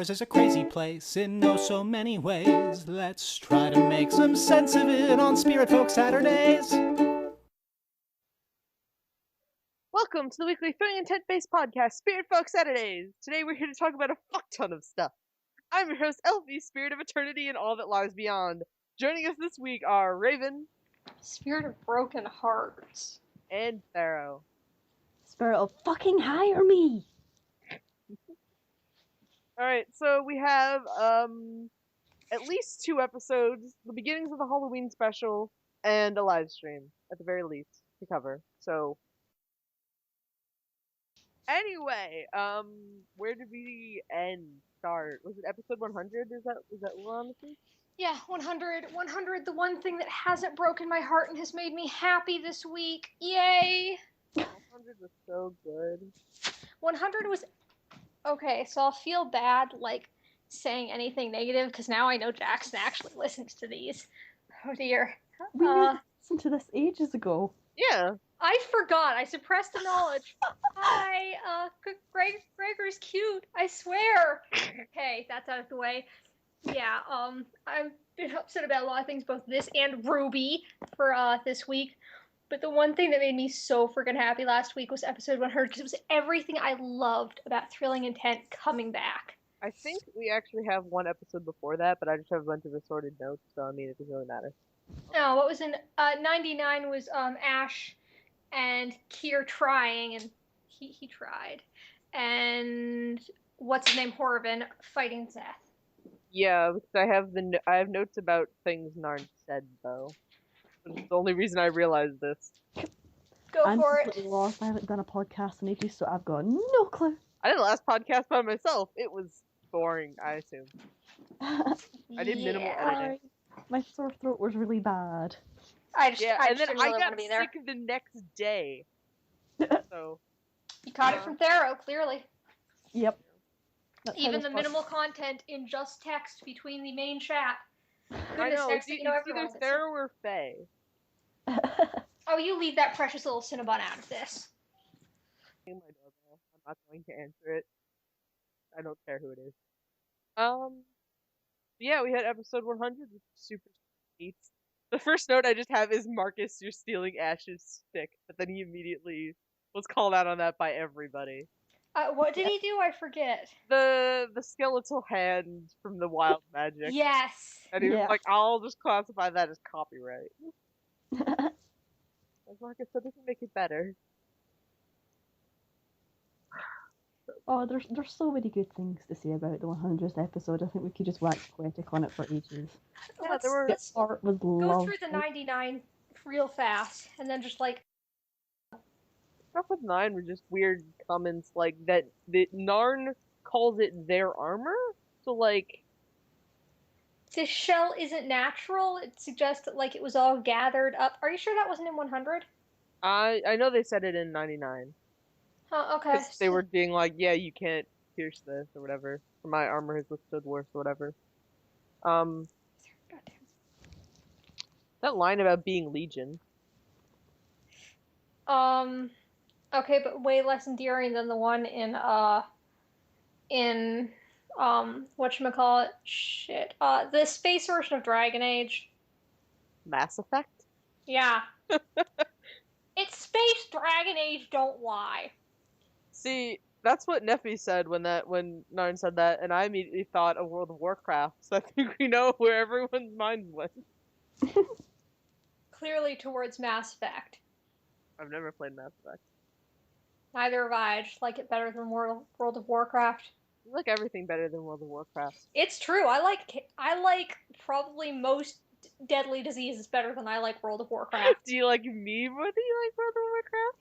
Mars is a crazy place in oh so many ways. Let's try to make some sense of it on Spiritfolk Saturdays. Welcome to the weekly thrilling intent-based podcast, Spiritfolk Saturdays. Today we're here to talk about a fuck ton of stuff. I'm your host, Elfy, spirit of eternity and all that lies beyond. Joining us this week are Raven, Spirit of broken hearts, and Thero. Spirit of fucking hire me! Alright, so we have, at least 2 episodes, the beginnings of the Halloween special, and a live stream, at the very least, to cover. So, anyway, where did we start? Was it episode 100? Is that what we're on this week? Yeah, 100, the one thing that hasn't broken my heart and has made me happy this week. Yay! 100 was so good. 100 was... Okay, so I'll feel bad, saying anything negative, because now I know Jackson actually listens to these. Oh dear. We listened to this ages ago. Yeah. I forgot. I suppressed the knowledge. Hi, Gregor's cute. I swear. Okay, that's out of the way. Yeah, I've been upset about a lot of things, both this and Ruby, for this week. But the one thing that made me so freaking happy last week was episode 100, because it was everything I loved about Thrilling Intent coming back. I think we actually have one episode before that, but I just have a bunch of assorted notes, so I mean, it doesn't really matter. No, what was in 99 was Ash and Kier trying, and he tried. And what's his name, Horvin, fighting Seth. Yeah, because I have notes about things Narn said, though. It's the only reason I realized this. Go I'm for completely lost. I haven't done a podcast in ages, so I've got no clue. I did the last podcast by myself. It was boring, I assume. I did minimal editing. Sorry. My sore throat was really bad. I just and then didn't I really got want to be there. sick the next day. So You caught it from Thero, clearly. Yep. That's Even the minimal content in just text between the main chat. I know, Next it's thing you know, everyone either listens. Thero or Faye. Oh, you leave that precious little Cinnabon out of this. My doorbell. I'm not going to answer it. I don't care who it is. Yeah, we had episode 100, which is super neat. The first note I just have is, Marcus, you're stealing Ash's stick, but then he immediately was called out on that by everybody. What did he do? I forget. The skeletal hand from the wild magic. Yes. And he was like, I'll just classify that as copyright. Like, Marcus, that doesn't make it better. Oh, there's so many good things to say about the 100th episode. I think we could just wax poetic on it for ages. Yeah, The art was go lovely. through the 99 real fast, and then just Stuff with 9 were just weird comments like that Narn calls it their armor? So, like... This shell isn't natural. It suggests that, it was all gathered up. Are you sure that wasn't in 100? I know they said it in 99. Oh, okay. They were being like, yeah, you can't pierce this, or whatever. My armor has withstood worse, or whatever. That line about being Legion. Okay, but way less endearing than the one in whatchamacallit? Shit. The space version of Dragon Age. Mass Effect? Yeah. It's space Dragon Age, don't lie. See, that's what Neffy said when Narn said that, and I immediately thought of World of Warcraft, so I think we know where everyone's mind went. Clearly towards Mass Effect. I've never played Mass Effect. Neither have I. I just like it better than World of Warcraft. I like everything better than World of Warcraft. It's true. I like probably most deadly diseases better than I like World of Warcraft. Do you like me more than you like World of Warcraft?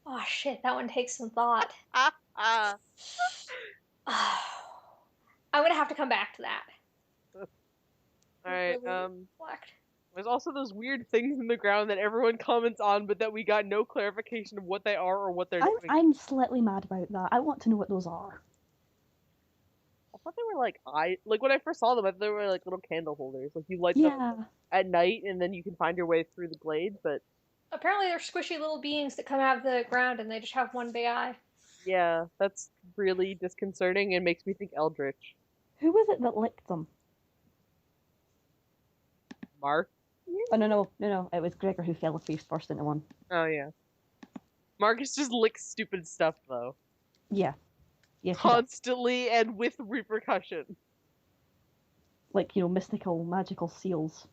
Oh shit, that one takes some thought. I'm gonna have to come back to that. Alright, Reflect. there's also those weird things in the ground that everyone comments on, but that we got no clarification of what they are or what they're doing. I'm slightly mad about that. I want to know what those are. I thought they were when I first saw them, I thought they were like little candle holders. Like, you light them at night and then you can find your way through the glade, but... Apparently they're squishy little beings that come out of the ground and they just have one big eye. Yeah, that's really disconcerting and makes me think Eldritch. Who was it that licked them? Mark? Oh, no. It was Gregor who fell face first into one. Oh, yeah. Marcus just licks stupid stuff, though. Yeah. Yes, he does. Constantly and with repercussion. Like, mystical, magical seals.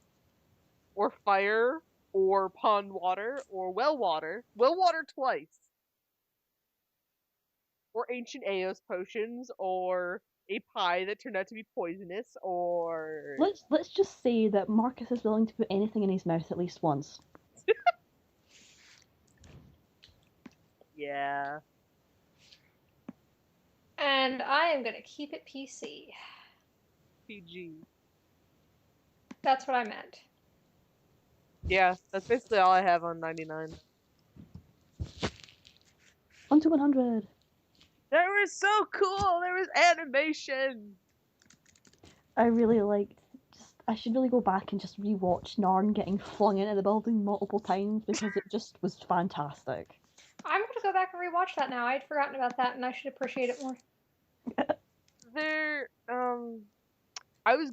Or fire, or pond water, or well water. Well water twice. Or ancient Eos potions, or a pie that turned out to be poisonous, or... Let's just say that Marcus is willing to put anything in his mouth at least once. Yeah. And I am gonna keep it PC. PG. That's what I meant. Yeah, that's basically all I have on 99. On to 100. That was so cool! There was animation! I really liked. I should really go back and just rewatch Narn getting flung into the building multiple times because it just was fantastic. I'm gonna go back and rewatch that now. I'd forgotten about that, and I should appreciate it more. I was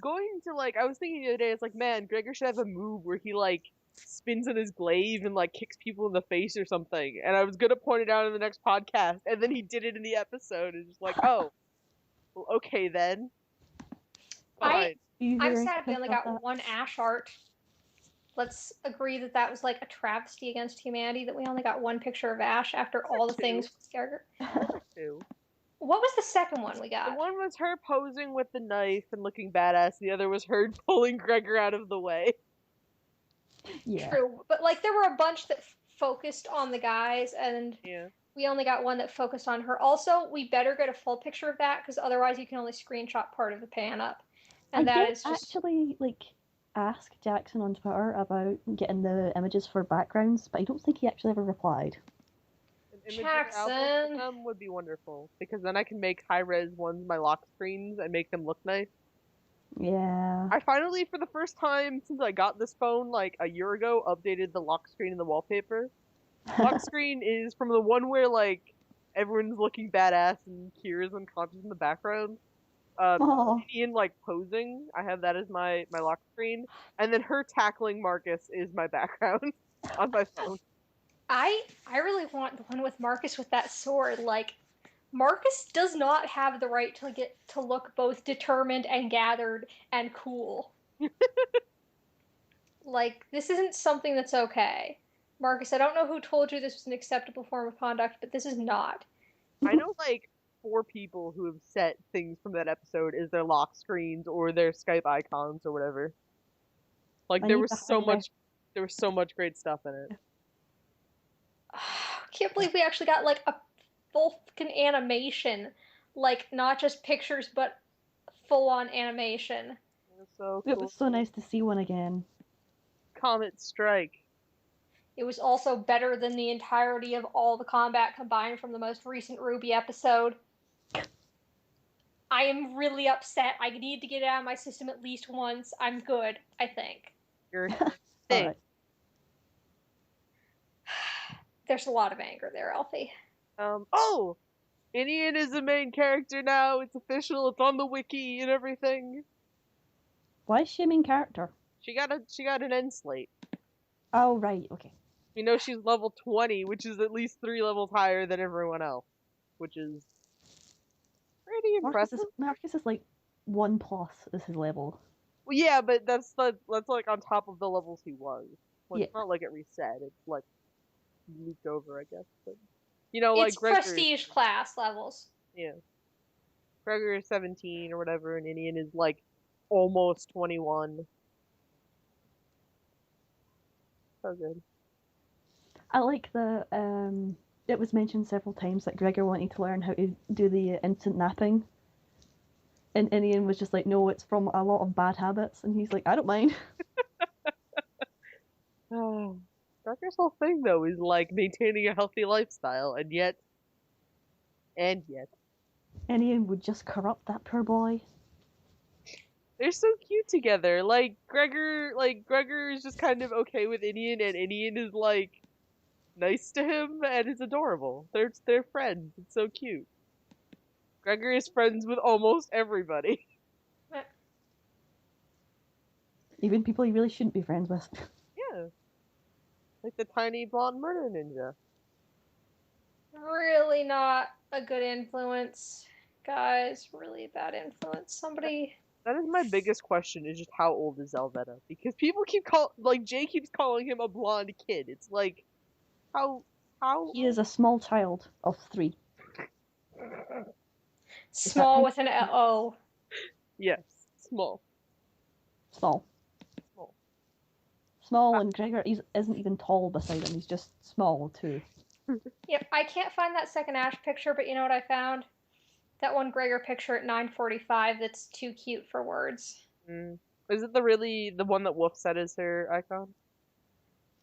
thinking the other day, it's like, man, Gregor should have a move where he, spins on his glaive and, kicks people in the face or something. And I was gonna point it out in the next podcast, and then he did it in the episode, and just like, oh, well, okay then. Fine. I'm sad we only got one Ash art. Let's agree that that was, a travesty against humanity, that we only got one picture of Ash after all the things with Gregor. Two. What was the second one we got? The one was her posing with the knife and looking badass. The other was her pulling Gregor out of the way. Yeah. True, but there were a bunch that focused on the guys, and we only got one that focused on her. Also, we better get a full picture of that, because otherwise you can only screenshot part of the pan up. And I that did is just... actually ask Jackson on Twitter about getting the images for backgrounds, but I don't think he actually ever replied. Jackson would be wonderful, because then I can make high-res ones my lock screens and make them look nice. Yeah. I finally, for the first time since I got this phone a year ago, updated the lock screen and the wallpaper. Lock screen is from the one where everyone's looking badass and Kira's unconscious in the background. Ian posing. I have that as my lock screen, and then her tackling Marcus is my background on my phone. I really want the one with Marcus with that sword. Marcus does not have the right to get to look both determined and gathered and cool. This isn't something that's okay. Marcus, I don't know who told you this was an acceptable form of conduct, but this is not. I know 4 people who have set things from that episode as their lock screens or their Skype icons or whatever. There was so much great stuff in it. Can't believe we actually got a full fucking animation, not just pictures but full on animation. It was so cool. It was so nice to see one again. Comet Strike. It was also better than the entirety of all the combat combined from the most recent Ruby episode. I am really upset. I need to get it out of my system at least once. I'm good, I think. You're sick. There's a lot of anger there, Elfy. Inian is the main character now. It's official. It's on the wiki and everything. Why is she a main character? She got an end slate. Oh, right, okay. She's level 20, which is at least 3 levels higher than everyone else, which is pretty impressive. Marcus is 1+ is his level. Well, yeah, but that's on top of the levels he was. It's not it reset. It's moved over, I guess. But it's Gregor, prestige class levels. Yeah. Gregor is 17 or whatever, and Inian is almost 21. So good. I like the it was mentioned several times that Gregor wanted to learn how to do the instant napping. And Inian was just no, it's from a lot of bad habits, and he's I don't mind. Oh. Gregor's whole thing though is maintaining a healthy lifestyle, and yet Inian would just corrupt that poor boy. They're so cute together. Gregor is just kind of okay with Inian, and Inian is nice to him, and it's adorable. They're friends. It's so cute. Gregor is friends with almost everybody. Even people you really shouldn't be friends with. Yeah. Like the tiny blonde murder ninja. Really not a good influence, guys. Really bad influence. Somebody. That is my biggest question, is just how old is Zelvetta? Because people keep Jay keeps calling him a blonde kid. It's like, how? He is a small child of 3. Small with an O. Yes, small. Small. Small. Small, and Gregor isn't even tall beside him. He's just small too. Yep, I can't find that second Ash picture, but you know what I found? That one Gregor picture at 9:45 that's too cute for words. Mm. Is it the one that Wolf said is her icon?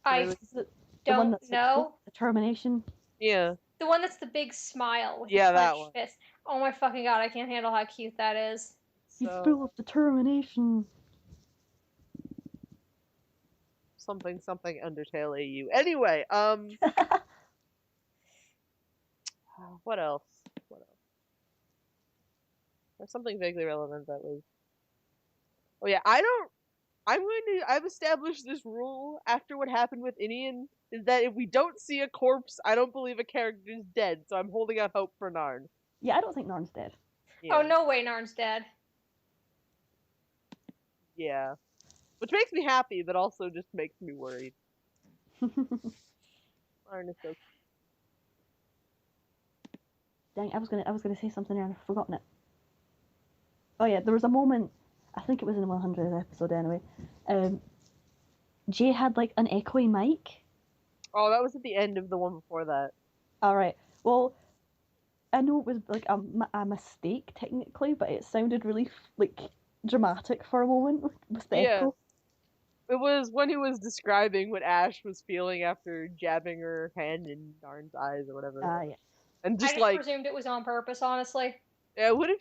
I Really? The one don't that's know. determination. Yeah. The one that's the big smile with Yeah, the that clenched one. fist. Oh my fucking god, I can't handle how cute that is. He's So, full of determination. something Undertale AU. Anyway, what else? What else? There's something vaguely relevant that was. Oh yeah, I've established this rule after what happened with Inian, is that if we don't see a corpse, I don't believe a character is dead, so I'm holding out hope for Narn. Yeah, I don't think Narn's dead. Yeah. Oh, no way Narn's dead. Yeah. Which makes me happy, but also just makes me worried. Narn is so. Dang, I was gonna say something there and I've forgotten it. Oh yeah, there was a moment, I think it was in the 100th episode anyway. Jay had like an echoey mic. Oh, that was at the end of the one before that. Alright, well, I know it was like a mistake technically, but it sounded really like dramatic for a moment with the Yeah. echo. It was when he was describing what Ash was feeling after jabbing her hand in Narn's eyes or whatever. Yeah. And I just just like, presumed it was on purpose, honestly. yeah, it would have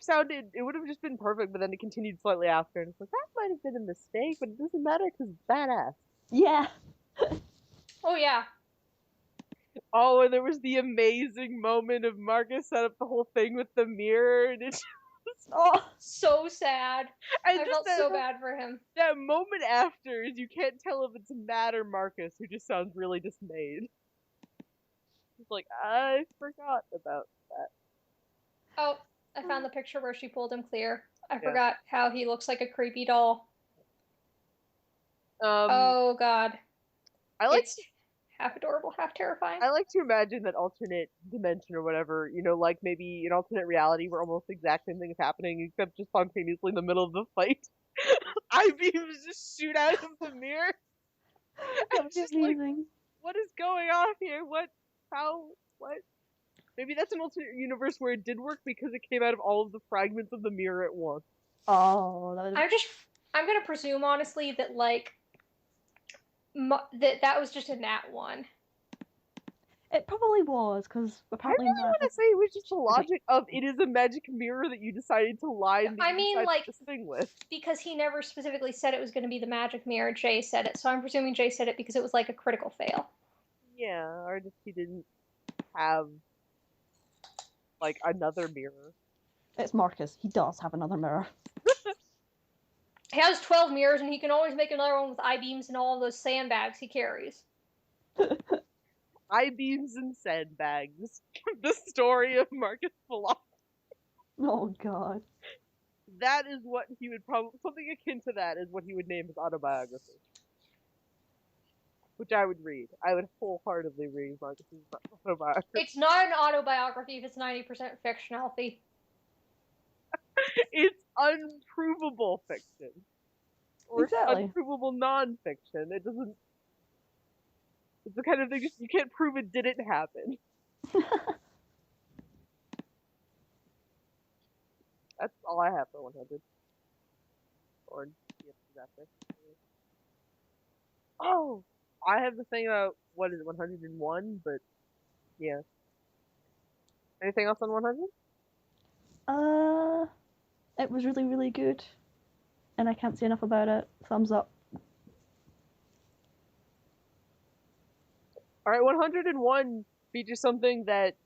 just been perfect, but then it continued slightly after, and it's like, that might have been a mistake, but it doesn't matter because it's badass. Yeah. Oh yeah. Oh, and there was the amazing moment of Marcus set up the whole thing with the mirror, and it's Oh, So sad. and I just felt that, so bad for him. that moment after is you can't tell if it's Matt or Marcus, who just sounds really dismayed. It's like, I forgot about that. Oh, I found the picture where she pulled him clear. I Yeah. forgot how he looks like a creepy doll. Um, Oh god. I like It's half adorable, half terrifying. I like to imagine that alternate dimension or whatever, like maybe an alternate reality where almost the exact same thing is happening, except just spontaneously in the middle of the fight. I-beams just shoot out of the mirror. that I'm would be just like, amazing. what is going on here? What? How? What? Maybe that's an alternate universe where it did work because it came out of all of the fragments of the mirror at once. Oh, that would... I'm gonna presume honestly that like that was just a nat one. It probably was, because I apparently really want to say it was just the like- logic of it is a magic mirror that you decided to line I mean, like, this thing with. Because he never specifically said it was going to be the magic mirror. Jay said it, so I'm presuming Jay said it because it was like a critical fail. Yeah, or just he didn't have like another mirror. It's Marcus. He does have another mirror. He has 12 mirrors, and he can always make another one with I-beams and all of those sandbags he carries. I-beams and sandbags. The story of Marcus Philosophy. Oh god. That is what he would probably, something akin to that is what he would name his autobiography. Which I would read. I would wholeheartedly read Marcus's autobiography. It's not an autobiography if it's 90% fiction, Elfy. It's unprovable fiction. Or Exactly. unprovable non-fiction. It doesn't... It's the kind of thing you can't prove it didn't happen. That's all I have for 100. Or after. Oh! I have the thing about, what is it, 101? But, yeah. Anything else on 100? It was really, really good. And I can't say enough about it. Thumbs up. Alright, 101 features something that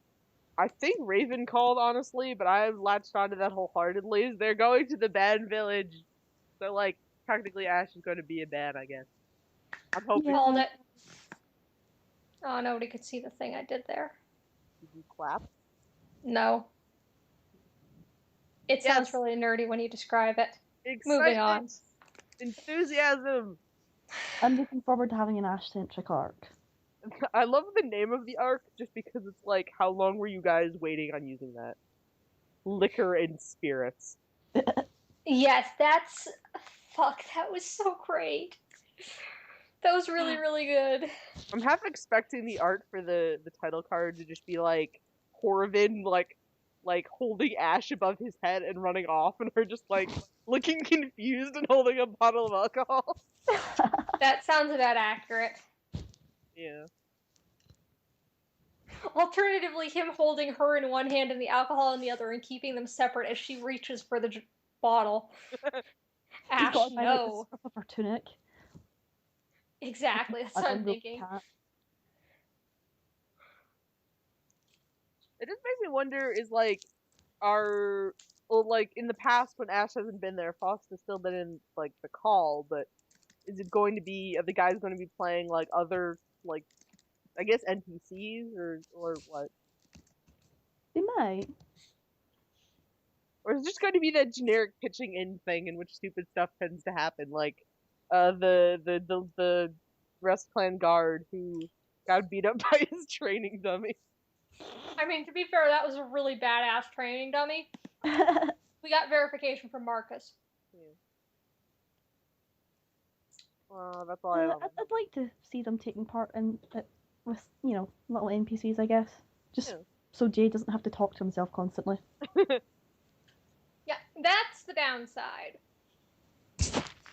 I think Raven called, honestly, but I latched onto that wholeheartedly. Is they're going to the band village. So, like, practically Ash is going to be a bad, I guess. I'm hoping. Yeah. Called it. Oh, nobody could see the thing I did there. Did you clap? No. It sounds Yes. really nerdy when you describe it. Excitement! Moving on. Enthusiasm! I'm looking forward to having an Ash-centric arc. I love the name of the arc just because it's like, how long were you guys waiting on using that? Liquor and spirits. Yes, that's... Fuck, that was so great. That was really, really good. I'm half expecting the art for the title card to just be like Horvin like holding Ash above his head and running off, and her just like looking confused and holding a bottle of alcohol. That sounds about accurate. Yeah. Alternatively, him holding her in one hand and the alcohol in the other and keeping them separate as she reaches for the bottle. She's Ash, got to find, like, the no. strip of her tunic. Exactly, that's what I'm thinking. Cat. It just makes me wonder, is like, like in the past when Ash hasn't been there, Faust has still been in like the call, but is it going to be, are the guys going to be playing like other, like, I guess NPCs or what? They might. Or is it just going to be that generic pitching in thing in which stupid stuff tends to happen, like the Rest Clan guard who got beat up by his training dummy. I mean, to be fair, that was a really badass training dummy. We got verification from Marcus. Yeah. That's all I love. I'd like to see them taking part in it with, you know, little NPCs, I guess. Just so Jay doesn't have to talk to himself constantly. Yeah, that's the downside.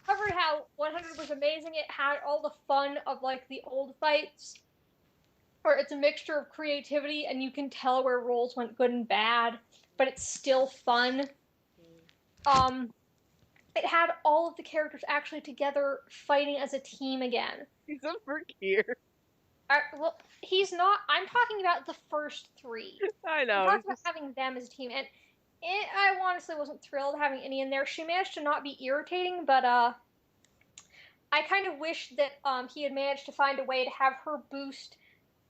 Covered how 100 was amazing. It had all the fun of like the old fights, where it's a mixture of creativity and you can tell where roles went good and bad, but it's still fun. It had all of the characters actually together fighting as a team again. Except for Kier. Well, he's not. I'm talking about the first three. I know. I'm talking about having them as a team, and I honestly wasn't thrilled having any in there. She managed to not be irritating, but I kind of wish that he had managed to find a way to have her boost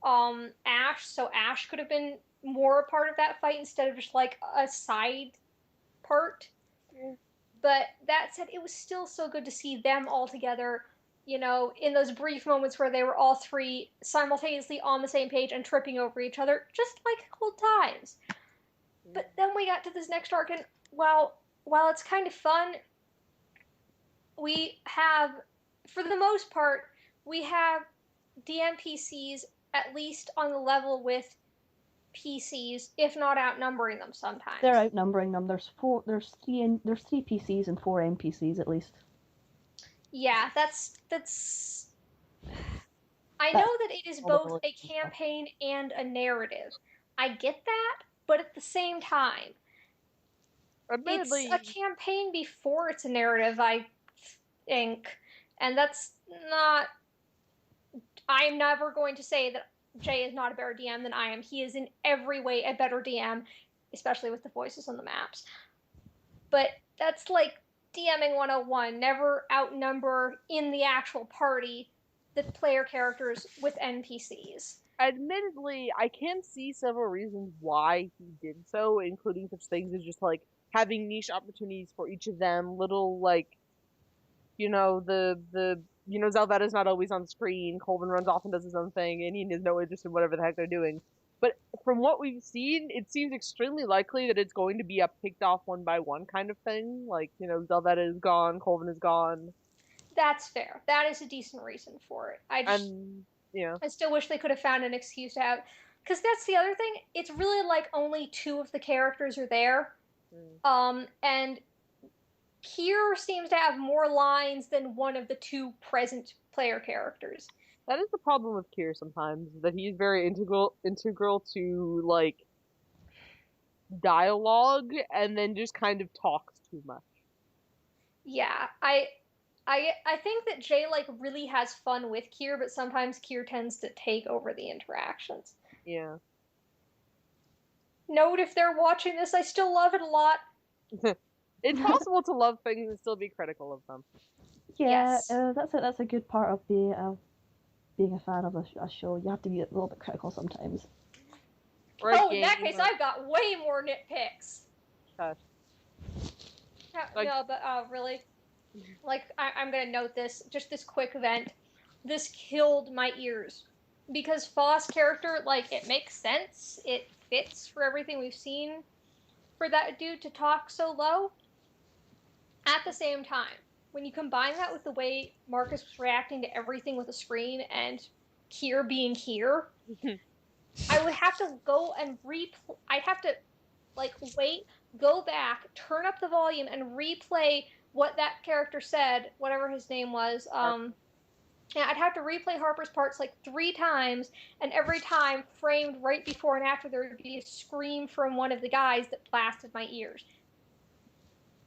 Ash, so Ash could have been more a part of that fight instead of just like a side part. Yeah. But that said, it was still so good to see them all together, you know, in those brief moments where they were all three simultaneously on the same page and tripping over each other, just like old times. But then we got to this next arc, and while it's kind of fun, we have, for the most part, we have DMPCs at least on the level with PCs, if not outnumbering them sometimes. They're outnumbering them. There's three PCs and 4 NPCs at least. Yeah, that's. I know that it is both a campaign and a narrative. I get that, but at the same time, Admittedly, it's a campaign before it's a narrative, I think, and that's not. I'm never going to say that Jay is not a better DM than I am. He is in every way a better DM, especially with the voices on the maps. But that's like DMing 101. Never outnumber in the actual party the player characters with NPCs. admittedly, I can see several reasons why he did so, including such things as just like having niche opportunities for each of them, little like, you know, Zelvetta's not always on screen, Colvin runs off and does his own thing, and he has no interest in whatever the heck they're doing. But from what we've seen, it seems extremely likely that it's going to be a picked off one by one kind of thing. Like, you know, Zelvetta is gone, Colvin is gone. That's fair. That is a decent reason for it. I still wish they could have found an excuse to have, because that's the other thing. It's really like only 2 of the characters are there, and Kier seems to have more lines than one of the 2 present player characters. That is the problem with Kier sometimes, that he's very integral to like dialogue, and then just kind of talks too much. Yeah, I think that Jay like really has fun with Kier, but sometimes Kier tends to take over the interactions. Yeah. Note, if they're watching this, I still love it a lot. It's possible to love things and still be critical of them. Yeah, Yes. that's a good part of being a fan of a show. You have to be a little bit critical sometimes. Or a Oh, in that game, case, or- I've got way more nitpicks. Gosh. No, Like- but really, like I'm gonna note this, just this quick event. This killed my ears because Foss' character, like, it makes sense, it fits for everything we've seen for that dude to talk so low. At the same time, when you combine that with the way Marcus was reacting to everything with the screen and Kier being Kier, I would have to go and I'd have to like wait, go back, turn up the volume, and replay what that character said, whatever his name was. Yeah, I'd have to replay Harper's parts like 3 times, and every time framed right before and after there would be a scream from one of the guys that blasted my ears.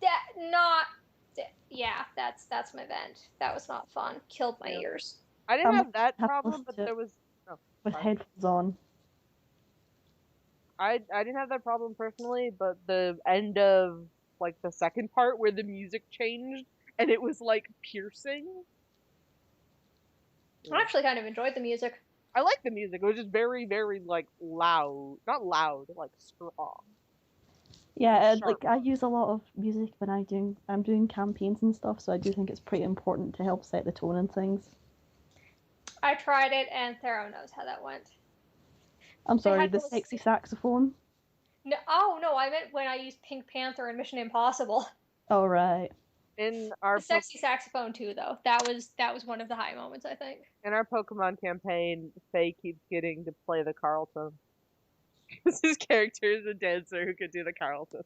Yeah, that's my vent. That was not fun. Killed my ears. I didn't I'm have that have to problem, listen but to it there was. Oh, with sorry. headphones on. I didn't have that problem personally, but the end of like the second part where the music changed and it was like piercing. I actually kind of enjoyed the music. I like the music. It was just very, very like loud. Not loud, like strong. Yeah, Sharp. like I use a lot of music when I'm doing campaigns and stuff, so I do think it's pretty important to help set the tone and things. I tried it, and Thero knows how that went. I'm sorry, had the those- sexy saxophone. No, oh no, I meant when I used Pink Panther and Mission Impossible. Oh right. In our The sexy saxophone too, though. That was one of the high moments, I think. in our Pokemon campaign, Faye keeps getting to play the Carlton. Because his character is a dancer who could do the Carlton.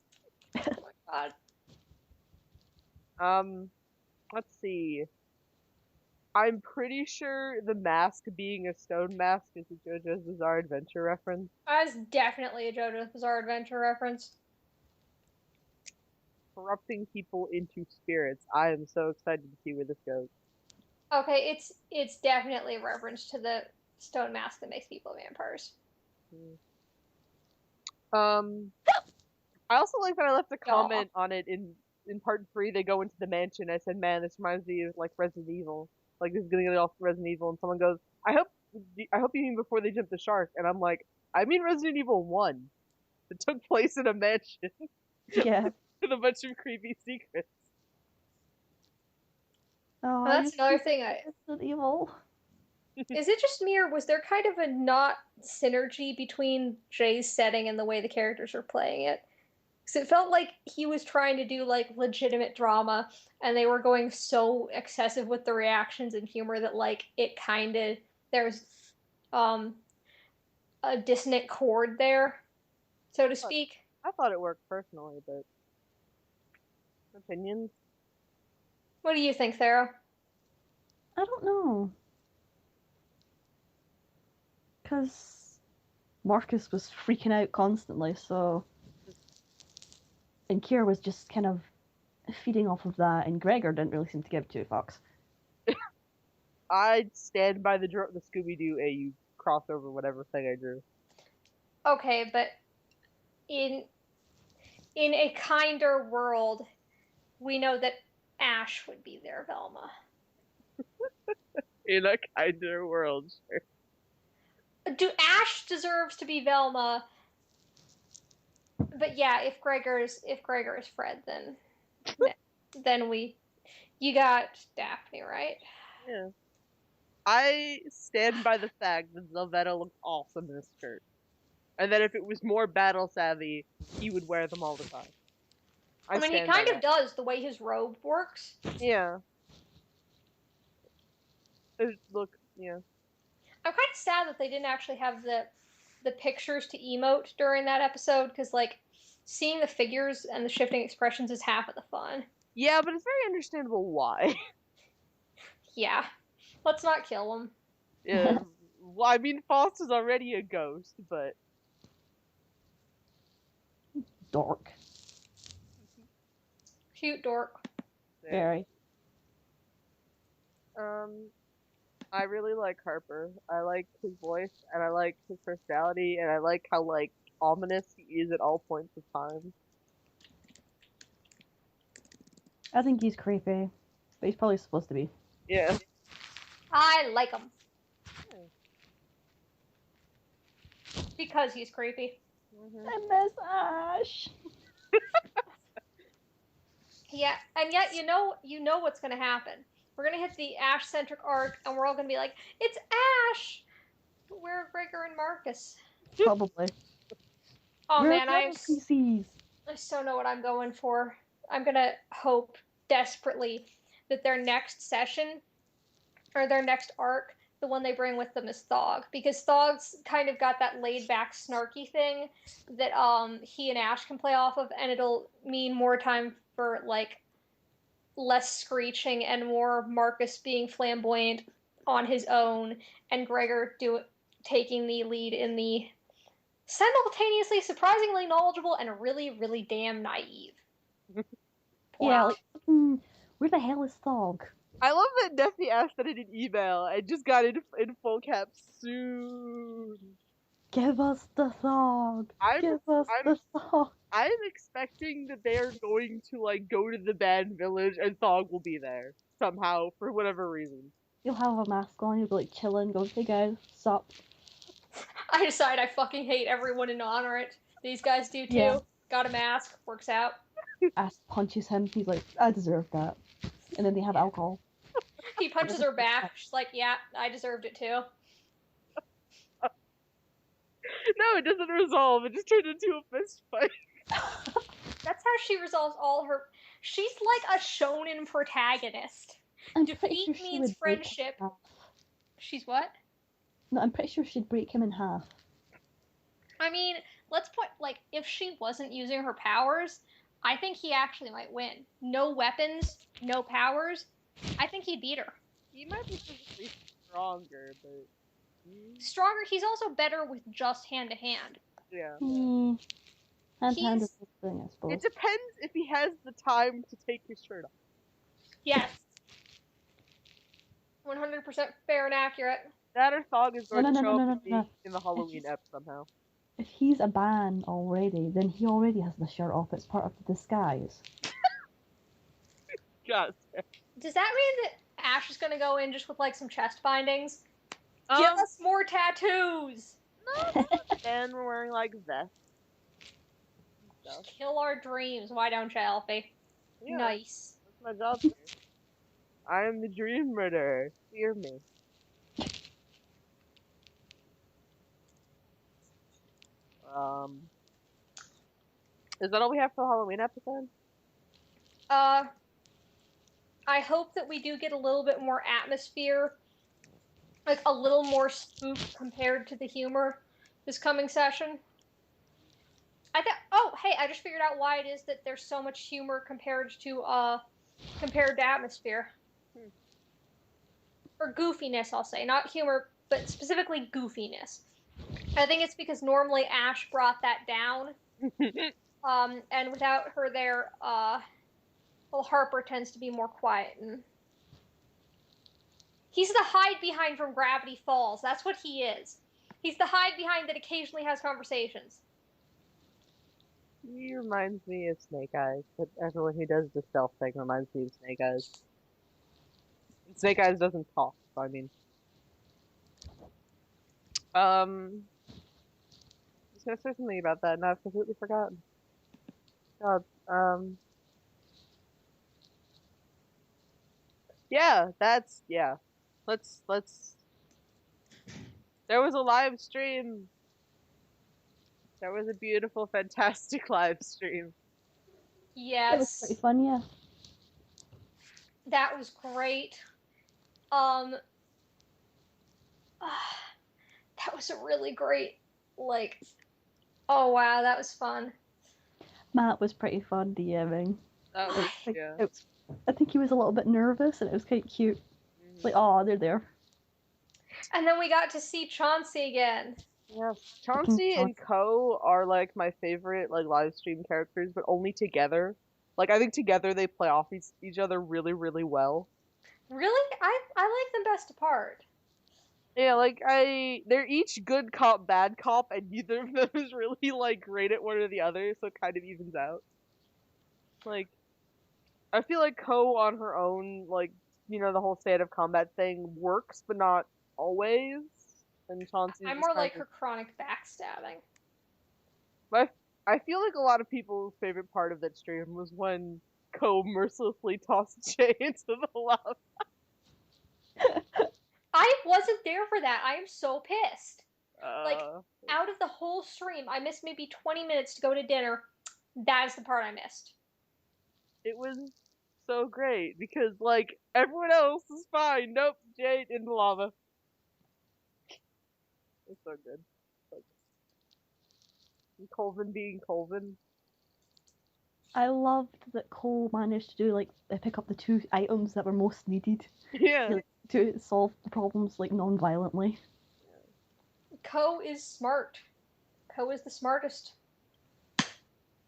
Oh my god. Let's see. I'm pretty sure the mask being a stone mask is a JoJo's Bizarre Adventure reference. That's definitely a JoJo's Bizarre Adventure reference. Corrupting people into spirits. I am so excited to see where this goes. Okay, it's definitely a reference to the stone mask that makes people vampires. I also like that I left a comment on it in part 3. They go into the mansion. I said, "Man, this reminds me of like Resident Evil. Like this is gonna get off Resident Evil." And someone goes, "I hope you mean before they jump the shark." And I'm like, "I mean Resident Evil 1. It took place in a mansion Yeah. with a bunch of creepy secrets." Oh, Well, that's another thing. Resident Evil. Is it just me, or was there kind of a not synergy between Jay's setting and the way the characters were playing it? Because it felt like he was trying to do like legitimate drama, and they were going so excessive with the reactions and humor that like it kind of there's a dissonant chord there, so to speak. I thought it worked personally, but opinions. What do you think, Thero? I don't know. Because Marcus was freaking out constantly, so. And Kier was just kind of feeding off of that, and Gregor didn't really seem to give 2 fucks. I'd stand by the Scooby-Doo AU crossover, whatever thing I drew. Okay, but in a kinder world, we know that Ash would be there, Velma. In a kinder world, sure. Ash deserves to be Velma, but yeah, if Gregor is Fred, then you got Daphne, right? Yeah. I stand by the fact that Zelvetta looks awesome in a skirt. And that if it was more battle savvy, he would wear them all the time. I mean, he kind of does, the way his robe works. Yeah. Yeah. I'm kind of sad that they didn't actually have the pictures to emote during that episode, because like seeing the figures and the shifting expressions is half of the fun. Yeah, but it's very understandable why. Yeah, let's not kill him. Yeah. Well, I mean, Faust is already a ghost, but Dork. Cute dork. Very. I really like Harper. I like his voice, and I like his personality, and I like how like ominous he is at all points of time. I think he's creepy, but he's probably supposed to be. Yeah. I like him. Because he's creepy. Mm-hmm. I miss Ash. Yeah, and yet you know what's gonna happen. We're gonna hit the Ash-centric arc, and we're all gonna be like, "It's Ash." But where are Gregor and Marcus? Probably. Oh Where are man, the other PCs? I so know what I'm going for. I'm gonna hope desperately that their next session or their next arc, the one they bring with them is Thog, because Thog's kind of got that laid back, snarky thing that he and Ash can play off of, and it'll mean more time for like less screeching and more Marcus being flamboyant on his own, and Gregor taking the lead in the simultaneously surprisingly knowledgeable and really, really damn naive. Yeah, Wow. like, where the hell is Thog? I love that Neffy asked that in an email and just got in full caps soon. Give us the Thog. Give us the Thog. I'm expecting that they are going to like go to the band village and Thog will be there somehow for whatever reason. You'll have a mask on. You'll be like chilling, going, "Hey guys, sup?" I decide I fucking hate everyone and honor it. These guys do too. Yeah. Got a mask, works out. Ash punches him. He's like, "I deserve that." And then they have alcohol. He punches her back. She's like, yeah, I deserved it too. No, it doesn't resolve. It just turned into a fist fight. That's how she resolves all her. She's like a shonen protagonist. I'm pretty Defeat sure she means would break him friendship. in half. She's what? No, I'm pretty sure she'd break him in half. I mean, let's put, like, if she wasn't using her powers, I think he actually might win. No weapons, no powers. I think he'd beat her. He might be physically stronger, but Stronger, he's also better with just hand to hand. yeah. Hand to hand He's- is the thing, I suppose. It depends if he has the time to take his shirt off. Yes. 100% fair and accurate. That or Thog is going to show up No. in the Halloween ep somehow. If he's a ban already, then he already has the shirt off. It's part of the disguise. God. Does that mean that Ash is gonna go in just with, like, some chest bindings? Give us more tattoos! And we're wearing like vests. Just kill our dreams. Why don't you, Elfy? Yeah, Nice. that's my job here. I am the dream murderer. Fear me. Is that all we have for the Halloween episode? I hope that we do get a little bit more atmosphere, like a little more spook compared to the humor this coming session. Oh, hey, I just figured out why it is that there's so much humor compared to atmosphere. Or goofiness, I'll say. Not humor, but specifically goofiness. I think it's because normally Ash brought that down. And without her there, well, Harper tends to be more quiet. And he's the hide behind from Gravity Falls. That's what he is. He's the hide behind that occasionally has conversations. He reminds me of Snake Eyes, but everyone who does the stealth thing reminds me of Snake Eyes. And Snake Eyes doesn't talk, so I mean. I was gonna say something about that, and I've completely forgotten. God, yeah, let's, there was a live stream. There was a beautiful, fantastic live stream. Yes. It was pretty fun, yeah. That was great. That was a really great, like, oh wow, that was fun. Matt was pretty fun DMing. That was, yeah. I think he was a little bit nervous, and it was quite cute. Like, oh, they're there. And then we got to see Chauncey again. Yeah, Chauncey and Ko are like my favorite like live stream characters, but only together. Like I think together they play off each other really, really well. Really? I like them best apart. Yeah, like they're each good cop, bad cop, and neither of them is really like great at one or the other, so it kind of evens out. Like, I feel like Ko on her own, like, the whole state of combat thing works, but not always. And Chauncey's I'm just more kind like of... her chronic backstabbing. But I feel like a lot of people's favorite part of that stream was when Ko mercilessly tossed Jay into the lava. I wasn't there for that. I am so pissed. Like, Uh, out of the whole stream, I missed maybe 20 minutes to go to dinner. That is the part I missed. it was so great because, like, everyone else is fine. Nope, Jade in the lava. It's so good. So good. And Colvin being Colvin. I loved that Cole managed to do like pick up the 2 items that were most needed Yeah. to solve the problems like non-violently. Ko is smart. Ko is the smartest.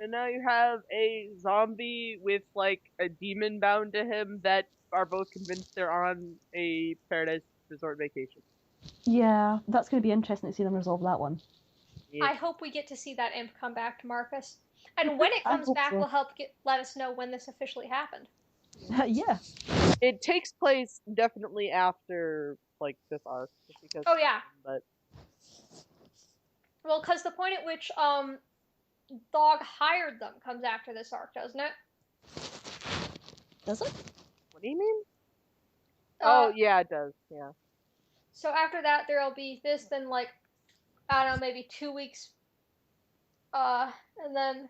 And now you have a zombie with, like, a demon bound to him that are both convinced they're on a paradise resort vacation. Yeah, that's going to be interesting to see them resolve that one. Yeah. I hope we get to see that imp come back to Marcus. And when it I comes hope back, so. will help let us know when this officially happened. Yeah. It takes place definitely after, like, this arc. Just because, Oh, yeah. But Well, because the point at which Dog hired them comes after this arc, doesn't it? Does it? what do you mean? Uh, Oh, yeah, it does. Yeah. So after that, there'll be this, then, like, I don't know, maybe 2 weeks. And then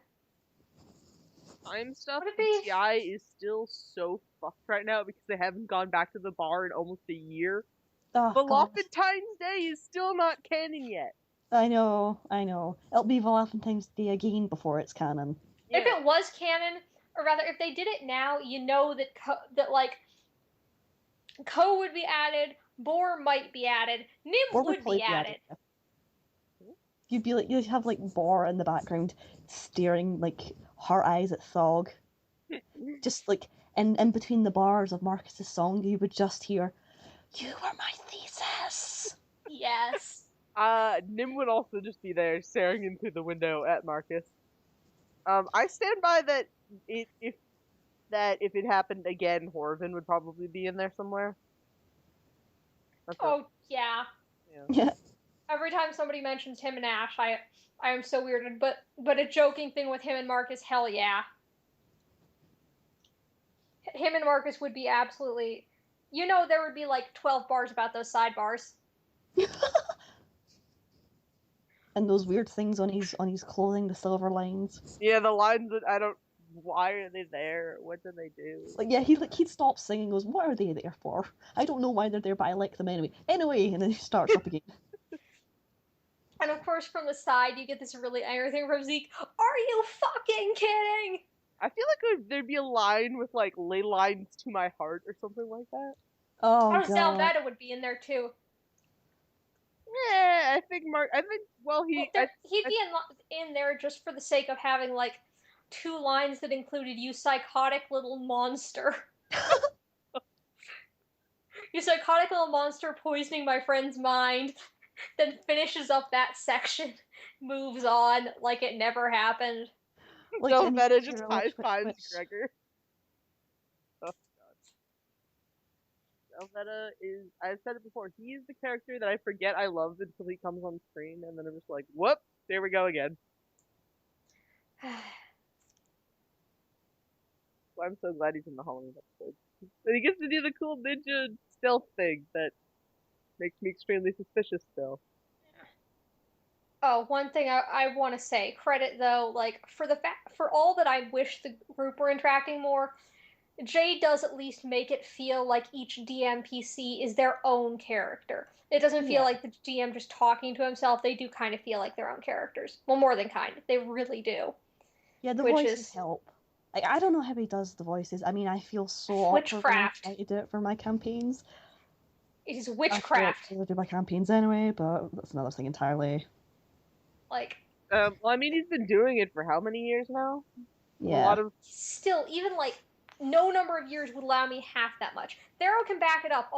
Time stuff. Would it be- TI is still so fucked right now because they haven't gone back to the bar in almost a year. Oh, God. Valentine's Day is still not canon yet. I know. It'll be Valentine's Day again before it's canon. If it was canon, or rather, if they did it now, you know that Ko would be added, Boar might be added, Nim Or would be added. You'd have like Bor in the background staring like her eyes at Thog. Just like in between the bars of Marcus's song, you would just hear, "You were my thesis." Yes. Nim would also just be there staring into the window at Marcus. I stand by that if it happened again, Horvin would probably be in there somewhere. Oh, yeah. Yeah. Every time somebody mentions him and Ash, I am so weirded, but a joking thing with him and Marcus, hell yeah. Him and Marcus would be absolutely... there would be like 12 bars about those sidebars. And those weird things on his clothing, the silver lines. Yeah, the lines that I don't... Why are they there? What do they do? Like, yeah, he'd stop singing and goes, "What are they there for? I don't know why they're there, but I like them anyway." Anyway, and then he starts up again. And of course, from the side, you get this really angry thing from Zeke. Are you fucking kidding? I feel like there'd be a line with, like, ley lines to my heart or something like that. Oh, Oh, God. Zelvetta would be in there too. Yeah, I think He'd be in there just for the sake of having like 2 lines that included "You psychotic little monster." You psychotic little monster poisoning my friend's mind. Then finishes up that section, moves on like it never happened. Like, Zelvetta just hero, high-fives Gregor. Oh, God. Zelvetta is... I've said it before, he is the character that I forget I loved until he comes on screen, and then I'm just like, whoop, there we go again. So I'm so glad he's in the Halloween episode. And he gets to do the cool ninja stealth thing that makes me extremely suspicious still. Oh, one thing I want to say, credit though, like for all that I wish the group were interacting more, Jay does at least make it feel like each DMPC is their own character. It doesn't feel like the GM just talking to himself. They do kind of feel like their own characters. Well, more than kind. They really do. Yeah, the voices help. Like, I don't know how he does the voices. I mean, I feel so awkward when I try to do it for my campaigns. It is witchcraft. I do my campaigns anyway, but that's another thing entirely. Like... well, I mean, he's been doing it for how many years now? Yeah. A lot of... Still, even, like, no number of years would allow me half that much. Thero can back it up.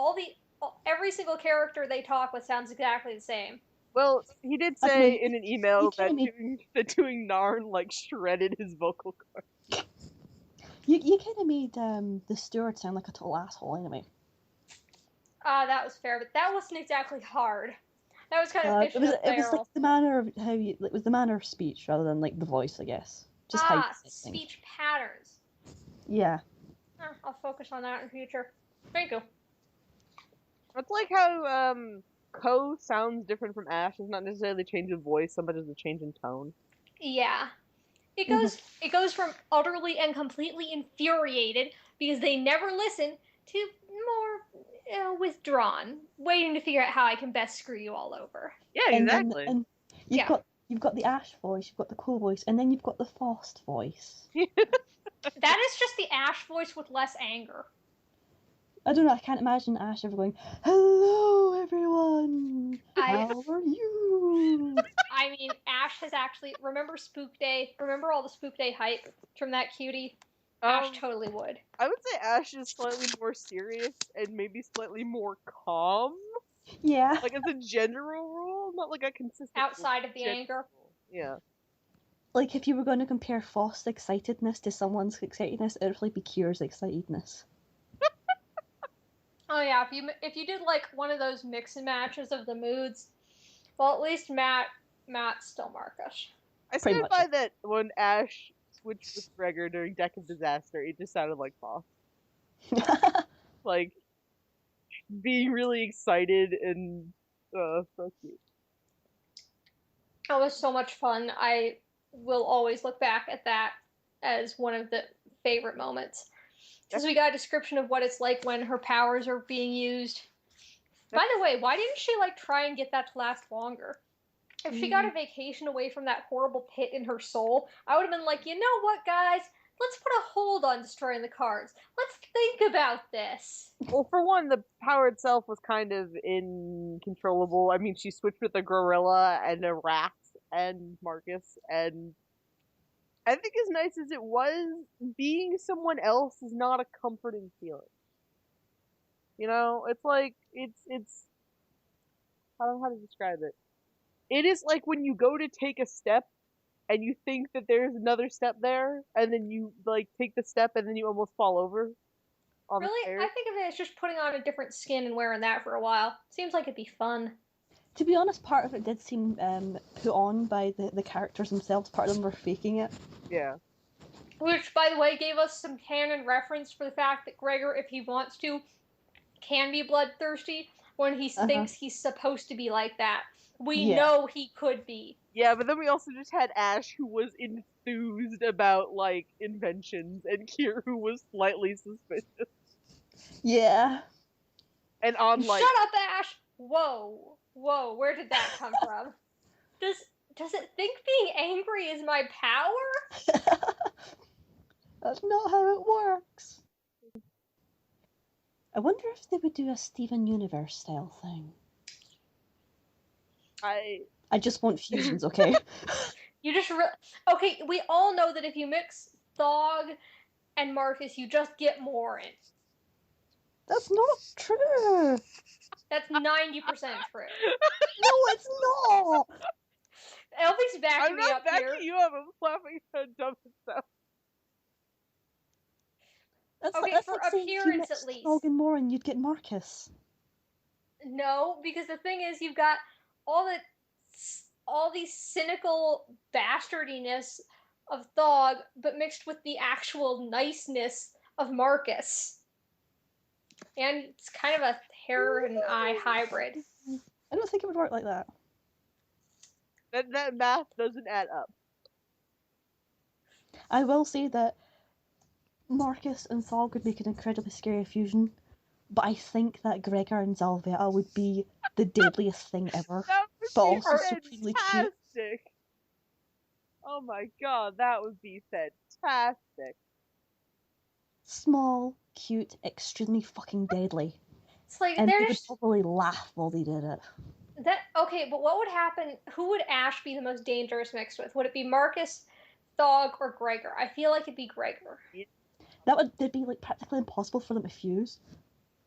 Every single character they talk with sounds exactly the same. Well, he did say in an email that doing Narn, like, shredded his vocal cords. You kind of made the steward sound like a total asshole anyway. That was fair, but that wasn't exactly hard. That was kind of It fishing was a it was like barrel. the manner of how you it was the manner of speech rather than like the voice, I guess. Just how you say things. Speech patterns. Yeah. I'll focus on that in the future. Thank you. It's like how Ko sounds different from Ash. It's not necessarily a change of voice, so much as a change in tone. Yeah. It Mhm. goes from utterly and completely infuriated because they never listen to more withdrawn, waiting to figure out how I can best screw you all over. Yeah, exactly. And you've got the Ash voice, you've got the Ko voice, and then you've got the Faust voice. That is just the Ash voice with less anger. I don't know, I can't imagine Ash ever going, "Hello everyone! How are you?" I mean, Ash has actually remember Spook Day? Remember all the Spook Day hype from that cutie? Ash totally would. I would say Ash is slightly more serious and maybe slightly more calm. Yeah. Like as a general rule, not like a consistent outside of the anger. Yeah. Like if you were going to compare Faust's excitedness to someone's excitedness, it would probably be Kira's excitedness. Oh yeah, if you did like one of those mix and matches of the moods, well, at least Matt's still Marcus. I stand by that when Ash switched with Gregor during Deck of Disaster, it just sounded like Faust. Like being really excited and so cute. That was so much fun. I will always look back at that as one of the favorite moments. Because we got a description of what it's like when her powers are being used. By the way, why didn't she like try and get that to last longer? If she got a vacation away from that horrible pit in her soul, I would have been like, you know what, guys? Let's put a hold on destroying the cards. Let's think about this. Well, for one, the power itself was kind of incontrollable. I mean, she switched with a gorilla and a rat and Marcus, and I think as nice as it was, being someone else is not a comforting feeling. You know, it's like it's I don't know how to describe it. It is like when you go to take a step and you think that there's another step there, and then you like take the step and then you almost fall over. Really? I think of it as just putting on a different skin and wearing that for a while. Seems like it'd be fun. To be honest, part of it did seem put on by the characters themselves. Part of them were faking it. Yeah. Which, by the way, gave us some canon reference for the fact that Gregor, if he wants to, can be bloodthirsty when he thinks he's supposed to be like that. We know he could be. Yeah, but then we also just had Ash, who was enthused about, like, inventions, and Kier, who was slightly suspicious. Yeah. And on, like... Shut up, Ash! Whoa. Whoa, where did that come from? Does it think being angry is my power? That's not how it works. I wonder if they would do a Steven Universe style thing. I just want fusions, okay? You just okay, we all know that if you mix Thog and Marcus, you just get more in. That's not true. That's 90% true. No, it's not. Elfy's backing me up here. I'm not backing you up. I'm laughing at dumb stuff. That's okay, like, for appearance at least. Thog and more, and you'd get Marcus. No, because the thing is, you've got all these cynical bastardiness of Thog, but mixed with the actual niceness of Marcus. And it's kind of a hair and eye hybrid. I don't think it would work like that. That math doesn't add up. I will say that Marcus and Thog would make an incredibly scary fusion, but I think that Gregor and Zalvetta would be the deadliest thing ever. That would but be also supremely cute. fantastic. Oh my god, that would be fantastic. Small, cute, extremely fucking deadly. It's like and they just... would probably laugh while they did it. Okay, but what would happen? Who would Ash be the most dangerous mixed with? Would it be Marcus, Thog, or Gregor? I feel like it'd be Gregor. It'd be like practically impossible for them to fuse.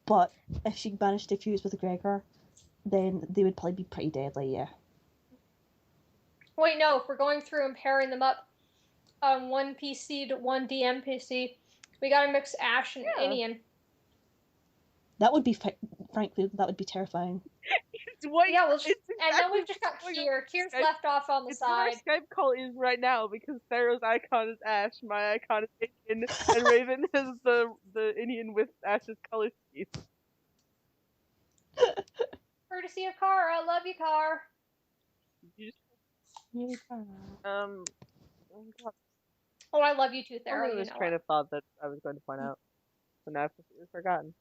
But if she managed to fuse with Gregor, then they would probably be pretty deadly, yeah. Wait, no, if we're going through and pairing them up on one PC to one DM PC, We gotta mix Ash and Yeah. Inian. That would be, frankly, that would be terrifying. It's what, Yeah, well, it's and then exactly we've just got what's going on Kier. Kier's Skype. left off on the It's what our side. Skype call is right now because Thero's icon is Ash, my icon is Indian, and Raven is the Indian with Ash's color scheme. Courtesy of Car. I love you, Car. You just, Yeah. oh God, Oh, I love you too, I Thero. remember You this know train it. of thought that I was going to point out, but now I've completely forgotten.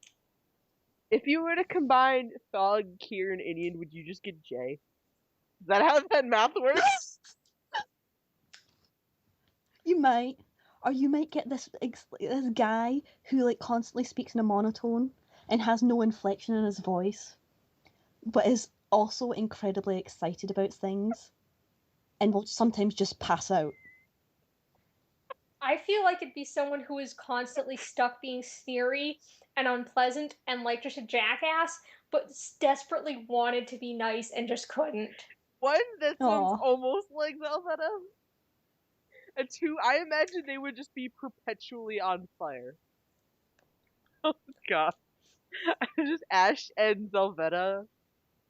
If you were to combine Thog, Kier, and Indian, would you just get J? Is that how that math works? You might, or you might get this guy who like constantly speaks in a monotone and has no inflection in his voice, but is also incredibly excited about things, and will sometimes just pass out. I feel like it'd be someone who is constantly stuck being sneery and unpleasant and like just a jackass, but desperately wanted to be nice and just couldn't. One, that sounds Aw. almost like Zelvetta. And two, I imagine they would just be perpetually on fire. Oh god. Just Ash and Zelvetta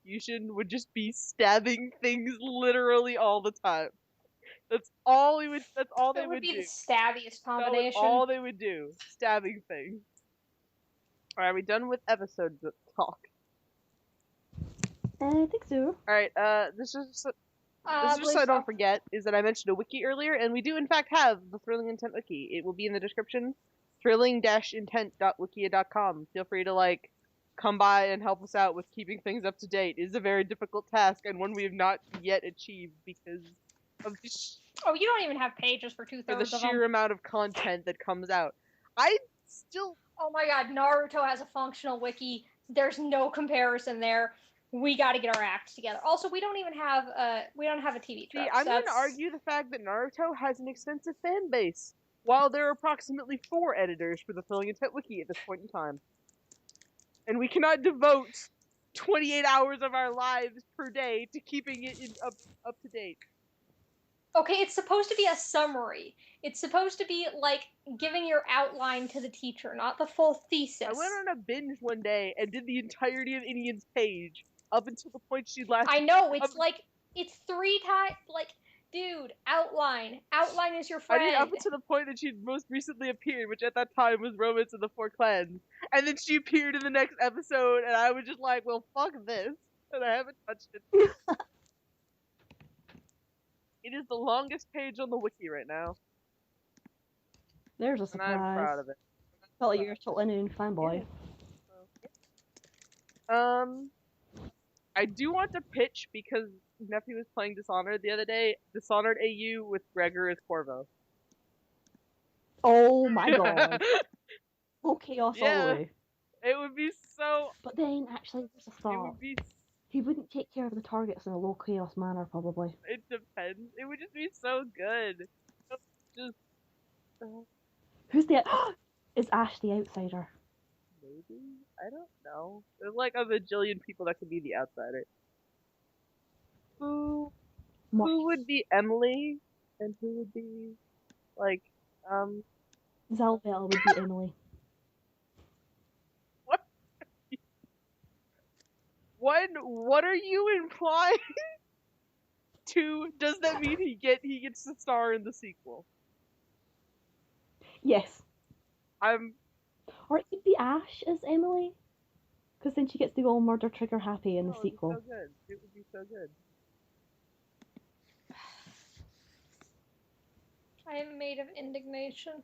fusion would just be stabbing things literally all the time. That's all they would It would be do. the stabbiest That was combination. all they would do. Stabbing things. Alright, are we done with episode talk? I think so. Alright, this is just so I Believe don't forget, is that I mentioned a wiki earlier, and we do in fact have the Thrilling Intent wiki. It will be in the description. thrilling-intent.wikia.com. Feel free to, like, come by and help us out with keeping things up to date. It is a very difficult task, and one we have not yet achieved because of the, Oh, you don't even have pages for for the 2/3 of sheer them. amount of content that comes out. I still... Oh my god, Naruto has a functional wiki. There's no comparison there. We got to get our act together. Also, we don't have a TV truck. See, I'm so going to argue the fact that Naruto has an extensive fan base, while there are approximately 4 editors for the Thrilling Intent wiki at this point in time. And we cannot devote 28 hours of our lives per day to keeping it up to date. Okay, it's supposed to be a summary. It's supposed to be like giving your outline to the teacher, not the full thesis. I went on a binge one day and did the entirety of Indian's page up until the point she last. I know, it's like, it's 3 times, like, dude, outline. Outline is your friend. I mean, up until the point that she'd most recently appeared, which at that time was Romance of the Four Clans. And then she appeared in the next episode, and I was just like, well, fuck this. And I haven't touched it. It is the longest page on the wiki right now. There's a And surprise. I'm proud of it. Felt like you're a total Indian fanboy. I do want to pitch because nephew was playing Dishonored the other day. Dishonored AU with Gregor as Corvo. Oh my god. Full chaos all Yeah. the way. It would be so. But then, actually, there's a It thought. would be. He wouldn't take care of the targets in a low chaos manner, probably. It depends. It would just be so good. Just. Who's the... Is Ash the outsider? Maybe? I don't know. There's like a bajillion people that could be the outsider. Who would be Emily? And who would be, like, Zelvella would be Emily. What are you implying? 2, does that mean he gets to star in the sequel? Yes. Or it could be Ash as Emily. Because then she gets to go all murder trigger happy in the sequel. It would be so good. It would be so good. I am made of indignation.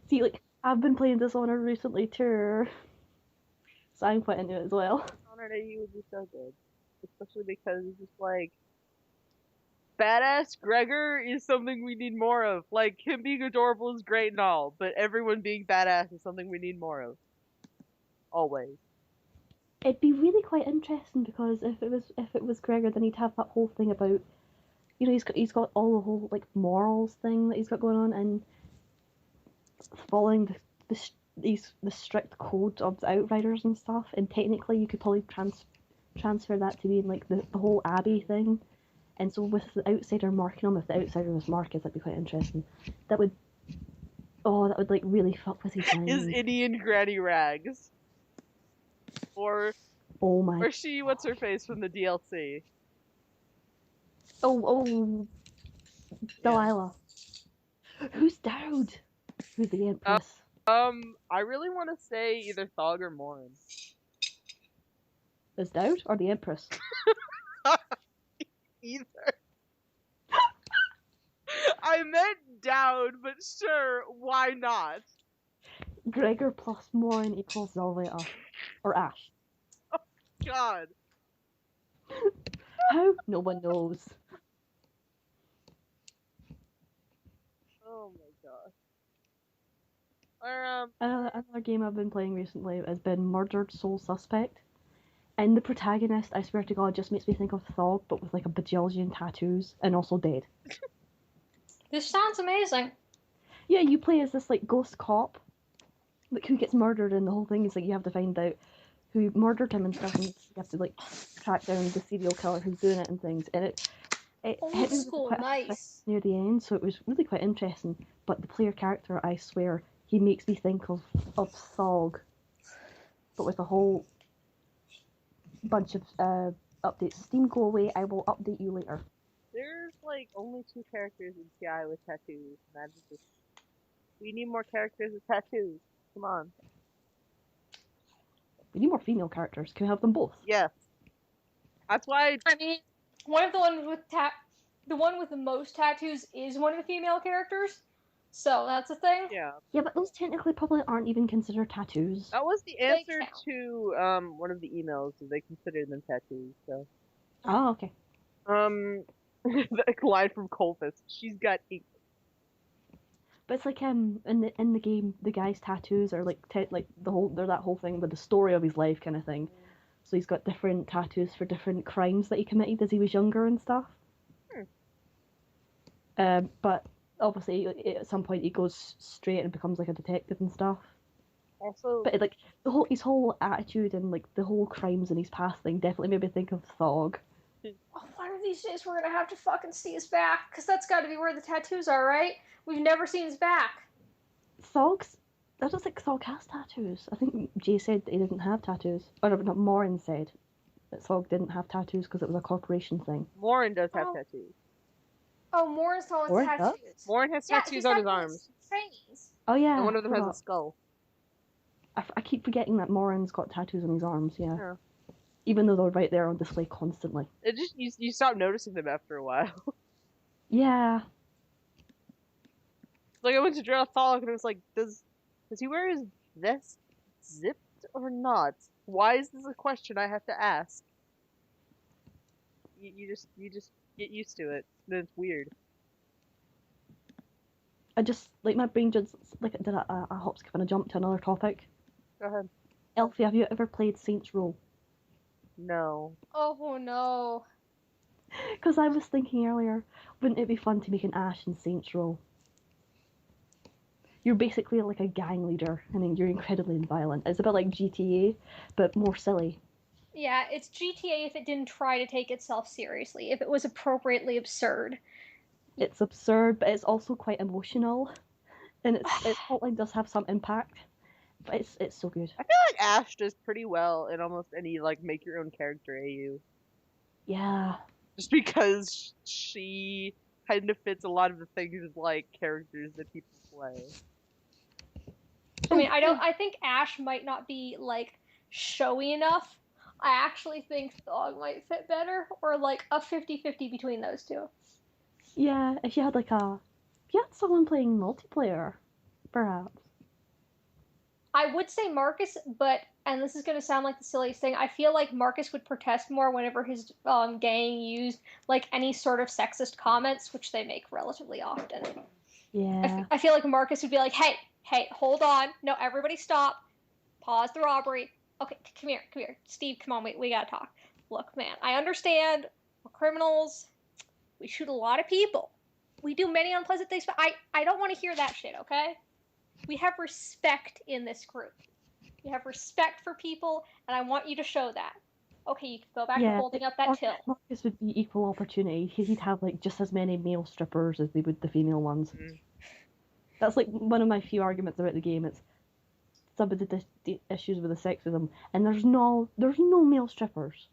See, like, I've been playing Dishonored recently too. So I'm quite into it as well. Dishonored AU would be so good. Especially because it's just like, badass Gregor is something we need more of. Like, him being adorable is great and all, but everyone being badass is something we need more of. Always. It'd be really quite interesting because if it was Gregor, then he'd have that whole thing about, you know, he's got all the whole like morals thing that he's got going on and following the strict code of the Outriders and stuff. And technically, you could probably transfer that to being like the whole Abbey thing. And so with the outsider marking him, if the outsider was Marcus, that'd be quite interesting. That would Oh, that would like really fuck with his Is mind. Indian Granny Rags. Or Oh my. she, what's her face from the DLC? Oh, Yeah. Delilah. Who's Dowd? Who's the Empress? I really want to say either Thog or Morin. Is Dowd or the Empress? Either. I meant Dowd, but sure, why not? Gregor plus Morin equals Zelveta. Or Ash. God. How? No one knows. Oh my gosh. Or, Another game I've been playing recently has been Murdered Soul Suspect. And the protagonist, I swear to God, just makes me think of Thog, but with like a bajillion tattoos and also dead. This sounds amazing. Yeah, you play as this like ghost cop, like who gets murdered, and the whole thing is like you have to find out who murdered him and stuff, and you have to like track down the serial killer who's doing it and things. And it hit Old me with school, quite a twist nice. near the end, so it was really quite interesting. But the player character, I swear, he makes me think of Thog, but with a whole bunch of updates. Steam, go away. I will update you later. there's like only 2 characters in CI with tattoos. And that's just... We need more characters with tattoos. Come on. We need more female characters. Can we have them both? Yes. That's why... I mean, one of the ones with the one with the most tattoos is one of the female characters. So that's a thing. Yeah. Yeah, but those technically probably aren't even considered tattoos. That was the answer count. to one of the emails, that they considered them tattoos, so... Oh, okay. The line from Colfus. She's got ink. But it's like in the game, the guy's tattoos are like they're that whole thing with the story of his life kind of thing. So he's got different tattoos for different crimes that he committed as he was younger and stuff. But obviously at some point he goes straight and becomes like a detective and stuff. Also, But like his whole attitude and like the whole crimes in his past thing definitely made me think of Thog. Oh, one of these days we're gonna have to fucking see his back, because that's got to be where the tattoos are, right? We've never seen his back. Thog's. I don't think Thog has tattoos. I think Jay said that he didn't have tattoos. Or no, not Morin said that Thog didn't have tattoos because it was a corporation thing. Morin does have tattoos. Oh, Morin's the one with Morin tattoos. does? Morin has tattoos on his arms. Chains. Oh yeah. And one of them has a forgot. skull. I keep forgetting that Morin's got tattoos on his arms. Yeah. Yeah. Even though they're right there on display constantly. It just, you stop noticing them after a while. Yeah. Like, I went to draw Thog and it was like, does he wear his vest zipped or not? Why is this a question I have to ask? You just get used to it. Then it's weird. I just like my brain just like did a hop, skip, and a jump to another topic. Go ahead. Elfy, have you ever played Saints Row? No. Oh no. Because I was thinking earlier, wouldn't it be fun to make an Ash in Saints Row? You're basically like a gang leader, and then you're incredibly violent. It's a bit like GTA, but more silly. Yeah, it's GTA if it didn't try to take itself seriously, if it was appropriately absurd. It's absurd, but it's also quite emotional, and its plotline does have some impact. But it's so good. I feel like Ash does pretty well in almost any, like, make your own character AU. Yeah. Just because she kind of fits a lot of the things like characters that people play. I mean, I think Ash might not be, like, showy enough. I actually think Thog might fit better, or, like, a 50-50 between those two. Yeah, if you had someone playing multiplayer, perhaps. I would say Marcus, but, and this is going to sound like the silliest thing, I feel like Marcus would protest more whenever his gang used, like, any sort of sexist comments, which they make relatively often. Yeah. I feel like Marcus would be like, hey, hold on. No, everybody stop. Pause the robbery. Okay, come here. Steve, come on, we gotta talk. Look, man, I understand. We're criminals. We shoot a lot of people. We do many unpleasant things, but I don't want to hear that shit, okay? We have respect in this group. We have respect for people, and I want you to show that. Okay, you can go back to holding up that till. Marcus would be equal opportunity. He'd have like just as many male strippers as they would the female ones. That's like one of my few arguments about the game. It's some of the issues with the sexism, and there's no male strippers.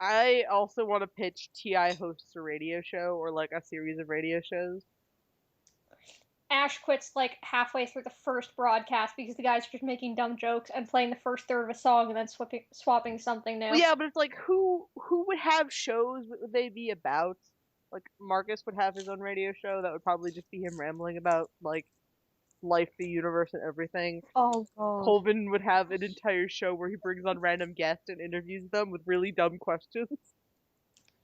I also want to pitch T.I. hosts a radio show or like a series of radio shows. Ash quits like halfway through the first broadcast because the guys are just making dumb jokes and playing the first third of a song and then swapping something new. Well, yeah, but it's like who would have shows? What would they be about? Like Marcus would have his own radio show that would probably just be him rambling about like life, the universe, and everything. Oh god. Colvin would have an entire show where he brings on random guests and interviews them with really dumb questions.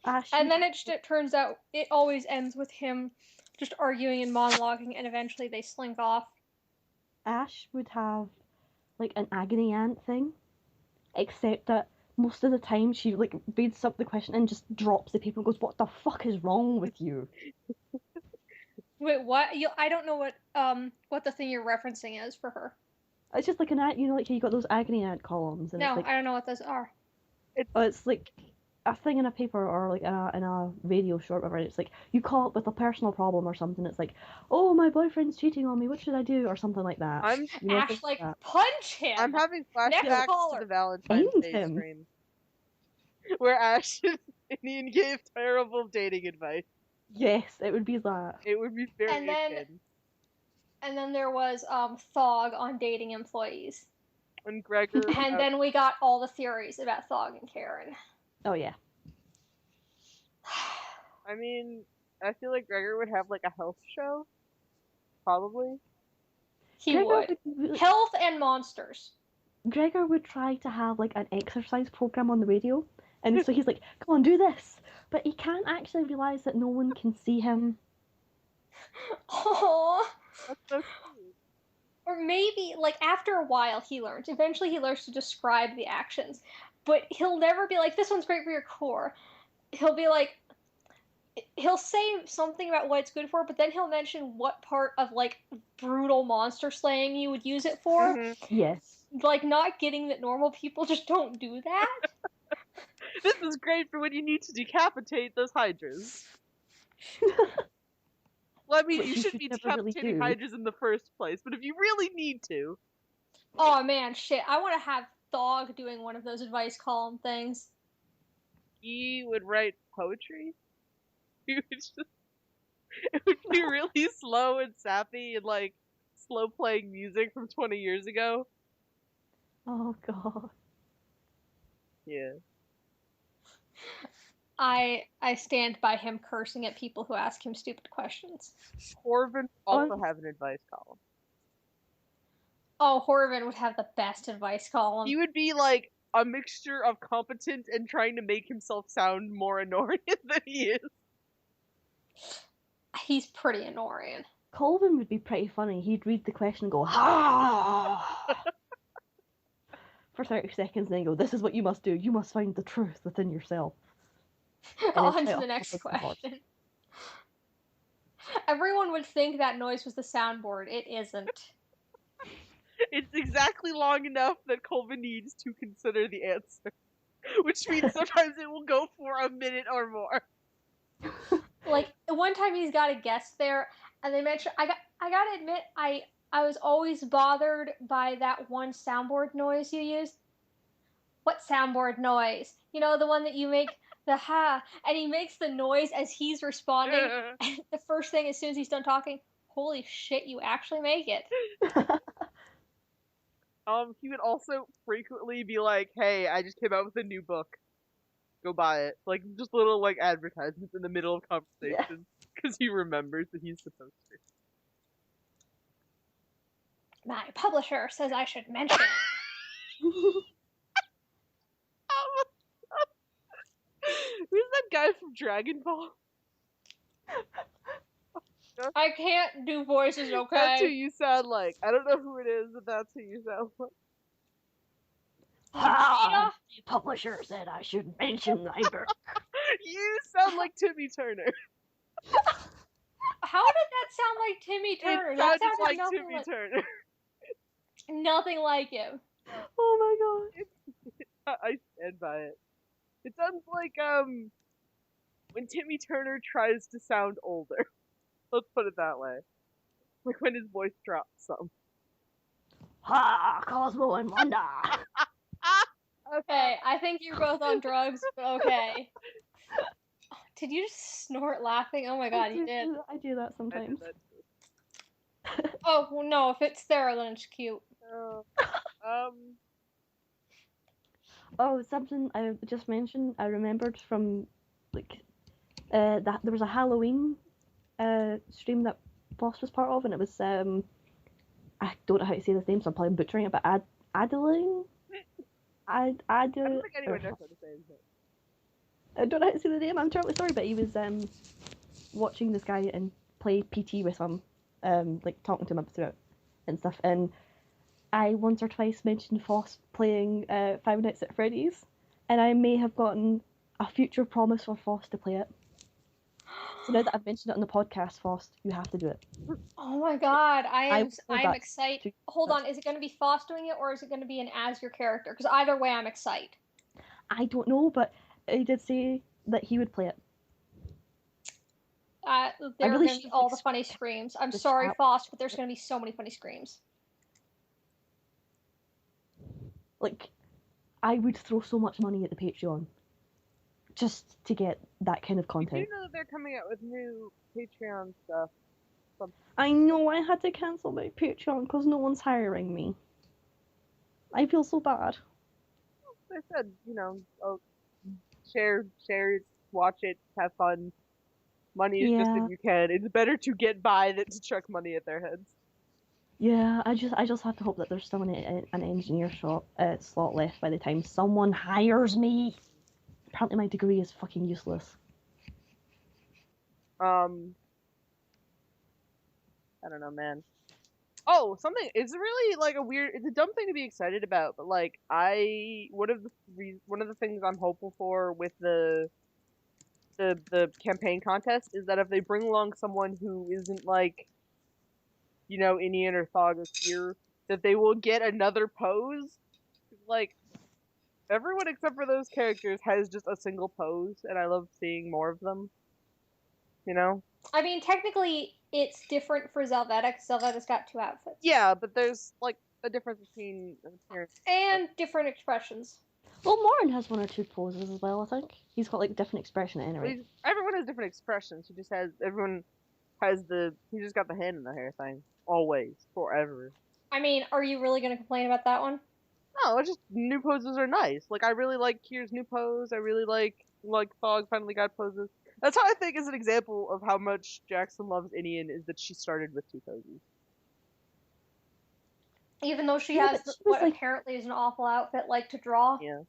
Ash, And then it turns out it always ends with him just arguing and monologuing, and eventually they slink off. Ash would have like an agony aunt thing, except that most of the time she like reads up the question and just drops the paper and goes, "What the fuck is wrong with you?" Wait, what? I don't know what the thing you're referencing is for her. It's just like an aunt, you know, like you got those agony aunt columns, and No, it's like, I don't know what those are. it's like a thing in a paper or like in a radio show or whatever. It's like you call up with a personal problem or something. It's like, "Oh, my boyfriend's cheating on me. What should I do?" or something like that. I'm You know, Ash, things like, that. punch him! I'm having Next flashbacks to caller. the Valentine's End Day him. stream where Ash and Ian gave terrible dating advice. Yes, it would be that. It would be very And then- akin. And then there was Thog on dating employees. When Gregor And then we got all the theories about Thog and Karen. Oh yeah. I mean, I feel like Gregor would have like a health show. Probably. He Gregor would. Health and monsters. Gregor would try to have like an exercise program on the radio, and so he's like, "Come on, do this," but he can't actually realize that no one can see him. Oh. That's so cute. Or maybe, like, after a while he learns. Eventually he learns to describe the actions. But he'll never be like, "This one's great for your core." He'll be like, he'll say something about what it's good for, but then he'll mention what part of, like, brutal monster slaying you would use it for. Mhm. Yes. Like, not getting that normal people just don't do that. This is great for when you need to decapitate those hydras. Well, I mean, Which you you shouldn't should be never really decapitating do. hydras in the first place, but if you really need to, Oh man, shit. I want to have Thog doing one of those advice column things. he would write poetry. He would just, it would be really slow and sappy and like slow playing music from 20 years ago. Oh god. Yeah. I stand by him cursing at people who ask him stupid questions. Corvin also have an advice column. Oh, Horvin would have the best advice column. He would be like a mixture of competent and trying to make himself sound more annoying than he is. He's pretty annoying. Colvin would be pretty funny. He'd read the question and go, "Ha!" for 30 seconds, and then go, "This is what you must do. You must find the truth within yourself." On then to try the it next off with the horse. question. Everyone would think that noise was the soundboard. It isn't. It's exactly long enough that Colvin needs to consider the answer. Which means sometimes it will go for a minute or more. Like, one time he's got a guest there, and they mentioned, I gotta admit, I was always bothered by that one soundboard noise you used. What soundboard noise? You know, the one that you make the ha, and he makes the noise as he's responding, and the first thing as soon as he's done talking, holy shit, you actually make it. He would also frequently be like, "Hey, I just came out with a new book. Go buy it." Like, just little, like, advertisements in the middle of conversations. Because he remembers that he's supposed to. My publisher says I should mention it. Who's that guy from Dragon Ball? I can't do voices, That's who okay? you sound like. I don't know who it is, but that's who you sound like. "Ha! The publisher said I should mention my book." You sound like Timmy Turner. How did that sound like Timmy Turner? It That sounded sounded like nothing Timmy like, Turner. nothing like him. Oh my god. I stand by it. It sounds like, when Timmy Turner tries to sound older. Let's put it that way. Like when his voice drops some. Ha! Cosmo and Wanda! Okay, I think you're both on drugs, but okay. Did you just snort laughing? Oh my god, you did. I do that I did sometimes. that Oh, well, no, if it's Thero, then it's cute. too. Oh, something I just mentioned, I remembered from, like, that there was a Halloween stream that Boss was part of, and it was, I don't know how to say this name, so I'm probably butchering it, but Adeline? I don't think anyone knows how to say it. I don't know how to say the name, I'm terribly sorry, but he was watching this guy and play PT with him, like talking to him throughout and stuff, and I once or twice mentioned Foss playing Five Nights at Freddy's, and I may have gotten a future promise for Foss to play it. So now that I've mentioned it on the podcast, Foss, you have to do it. Oh my god, I'm that excited. to- Hold on, is it going to be Foss doing it, or is it going to be an as your character? Because either way, I'm excited. I don't know, but he did say that he would play it. There are really going to be should all the funny screams. I'm the sorry, chat. Foss, but there's going to be so many funny screams. Like, I would throw so much money at the Patreon just to get that kind of You content. do know that they're coming out with new Patreon stuff. I know I had to cancel my Patreon because no one's hiring me. I feel so bad. They said, share, watch it, have fun. Money is just Yeah. if you can. It's better to get by than to chuck money at their heads. Yeah, I just have to hope that there's still an engineer slot left by the time someone hires me. Apparently my degree is fucking useless. I don't know, man. Oh, something. It's really like it's a dumb thing to be excited about, but like one of the things I'm hopeful for with the campaign contest is that if they bring along someone who isn't like, Inian or Thog or Seer, that they will get another pose. Like everyone except for those characters has just a single pose, and I love seeing more of them. I mean, technically, it's different for Zelveta, because Zelveta's got two outfits. Yeah, but there's like a difference between appearance and different expressions. Well, Morin has one or two poses as well, I think. He's got like different expression anyway. Everyone has different expressions. Everyone has he just got the hand in the hair thing. Always. Forever. I mean, are you really going to complain about that one? No, it's just new poses are nice. Like I really like Kier's new pose. I really like Thog finally got poses. That's how I think is an example of how much Jackson loves Inian is that she started with two poses. Even though she Yeah, has but she was, what like- apparently is an awful outfit, like to draw. Yeah.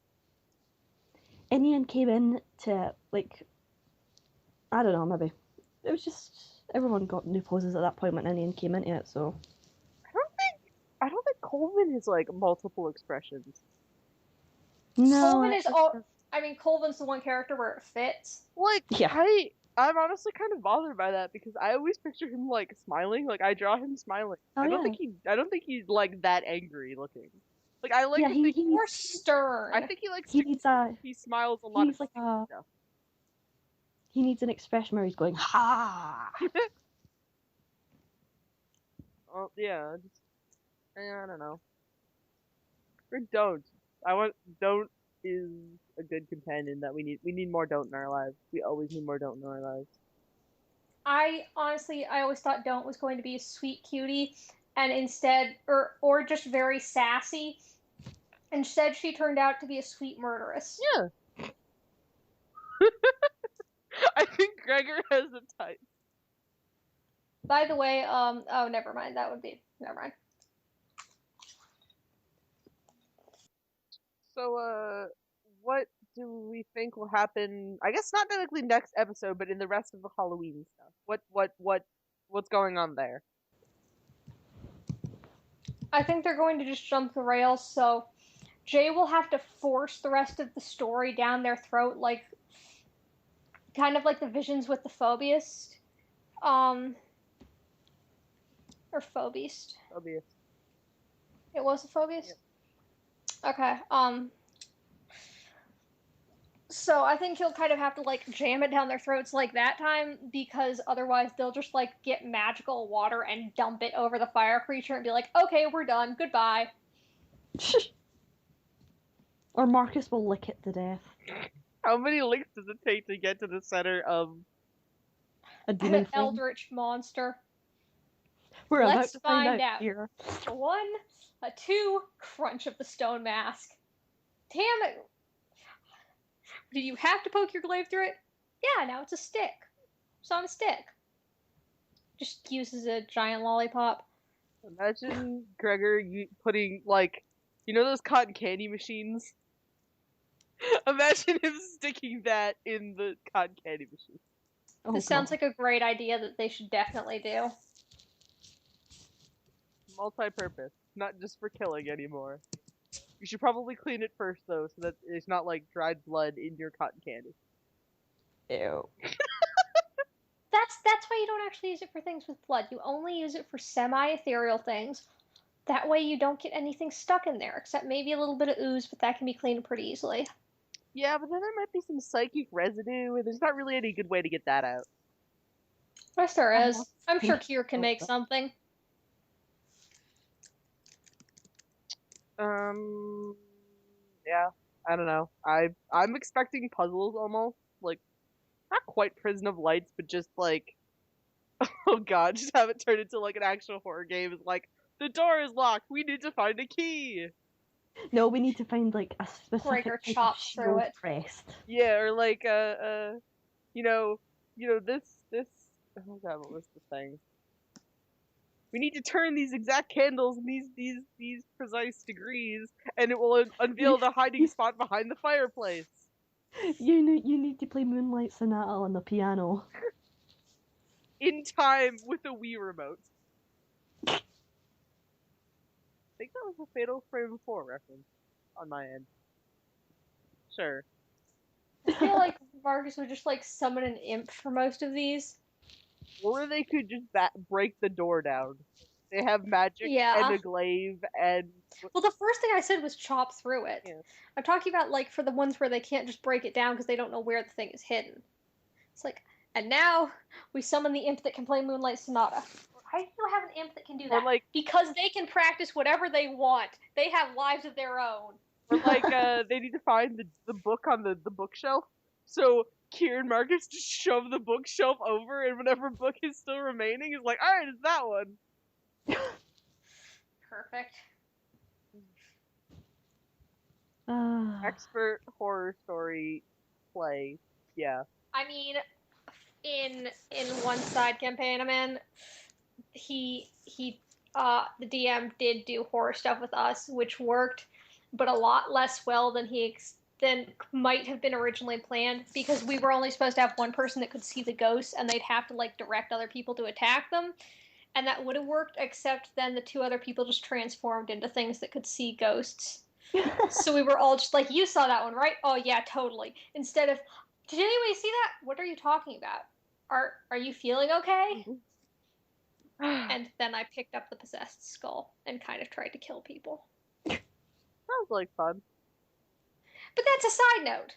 Inian came in to like, I don't know, maybe it was just everyone got new poses at that point when Inian came into it. So I don't think Colvin has like multiple expressions. no, Colvin is I mean, Colvin's the one character where it fits. Like Yeah. I'm honestly kind of bothered by that because I always picture him like smiling. Like I draw him smiling. Oh, I don't yeah. think he's like that angry looking. Like I like Yeah, to he- think he- More stern. I think he likes he to needs he smiles a he lot needs of like a stuff. he needs an expression where he's going ha. Oh yeah, I don't know. Or don't. Don't is a good companion that we need more don't in our lives. We always need more don't in our lives. I always thought Don't was going to be a sweet cutie, and instead, or just very sassy. Instead, she turned out to be a sweet murderess. Yeah. I think Gregor has a type. By the way, oh, never mind. Never mind. So, what do we think will happen? I guess not technically next episode, but in the rest of the Halloween stuff. What's going on there? I think they're going to just jump the rails, so Jay will have to force the rest of the story down their throat, like kind of like the visions with the Phobiast. Or Phobiast. Obvious. It was a Phobiast? Yep. Okay. So I think he'll kind of have to like jam it down their throats like that time, because otherwise they'll just like get magical water and dump it over the fire creature and be like, okay, we're done, goodbye. Or Marcus will lick it to death. How many licks does it take to get to the center of... A demon flame. Eldritch monster. We're about Let's to find find out out. here. A 1, a 2, crunch of the stone mask. Damn it! Did you have to poke your glaive through it? Yeah, now it's a stick. It's on a stick. Just uses a giant lollipop. Imagine Gregor putting, like, you know those cotton candy machines? Imagine him sticking that in the cotton candy machine. Oh, This sounds like a great idea that they should definitely do. Multi-purpose, not just for killing anymore. You should probably clean it first, though, so that it's not like dried blood in your cotton candy. Ew. That's why you don't actually use it for things with blood. You only use it for semi-ethereal things. That way you don't get anything stuck in there, except maybe a little bit of ooze, but that can be cleaned pretty easily. Yeah, but then there might be some psychic residue, and there's not really any good way to get that out. Yes, there I'm is. not I'm sure thinking Kier can about make that. something. Yeah, I don't know. I'm expecting puzzles almost, like, not quite Prison of Lights, but just like, oh god, just have it turn into like an actual horror game. It's like, the door is locked, we need to find a key! No, we need to find like a specific Gregor type of chops through shield it. crest. Yeah, or like, you know, this, oh god, what was the thing? We need to turn these exact candles in these precise degrees, and it will unveil the hiding spot behind the fireplace. You need to play Moonlight Sonata on the piano. In time with a Wii remote. I think that was a Fatal Frame 4 reference on my end. Sure. I feel like Marcus would just like summon an imp for most of these. Or they could just break the door down. They have magic Yeah. and a glaive and... Well, the first thing I said was chop through it. Yeah. I'm talking about like for the ones where they can't just break it down because they don't know where the thing is hidden. It's like, and now we summon the imp that can play Moonlight Sonata. Why do you have an imp that can do that? like, because they can practice whatever they want. They have lives of their own. or like, they need to find the book on the bookshelf. So Kier and Marcus just shove the bookshelf over, and whatever book is still remaining is like, alright, it's that one. Perfect. Expert horror story play. Yeah. I mean, in one side campaign I'm in, the DM did do horror stuff with us, which worked, but a lot less well than than might have been originally planned, because we were only supposed to have one person that could see the ghosts, and they'd have to like direct other people to attack them, and that would have worked, except then the 2 other people just transformed into things that could see ghosts. So we were all just like, you saw that one, right? Oh yeah, totally. Instead of, did anybody see that? What are you talking about? Are you feeling okay? And then I picked up the possessed skull and kind of tried to kill people. Sounds like fun. But that's a side note.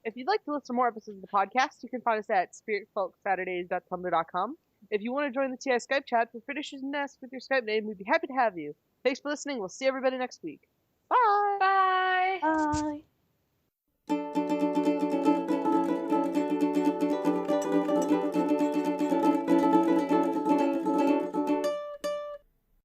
If you'd like to listen to more episodes of the podcast, you can find us at spiritfolksaturdays.tumblr.com. If you want to join the TI Skype chat for finishes and nests with your Skype name, we'd be happy to have you. Thanks for listening. We'll see everybody next week. Bye! Bye! Bye.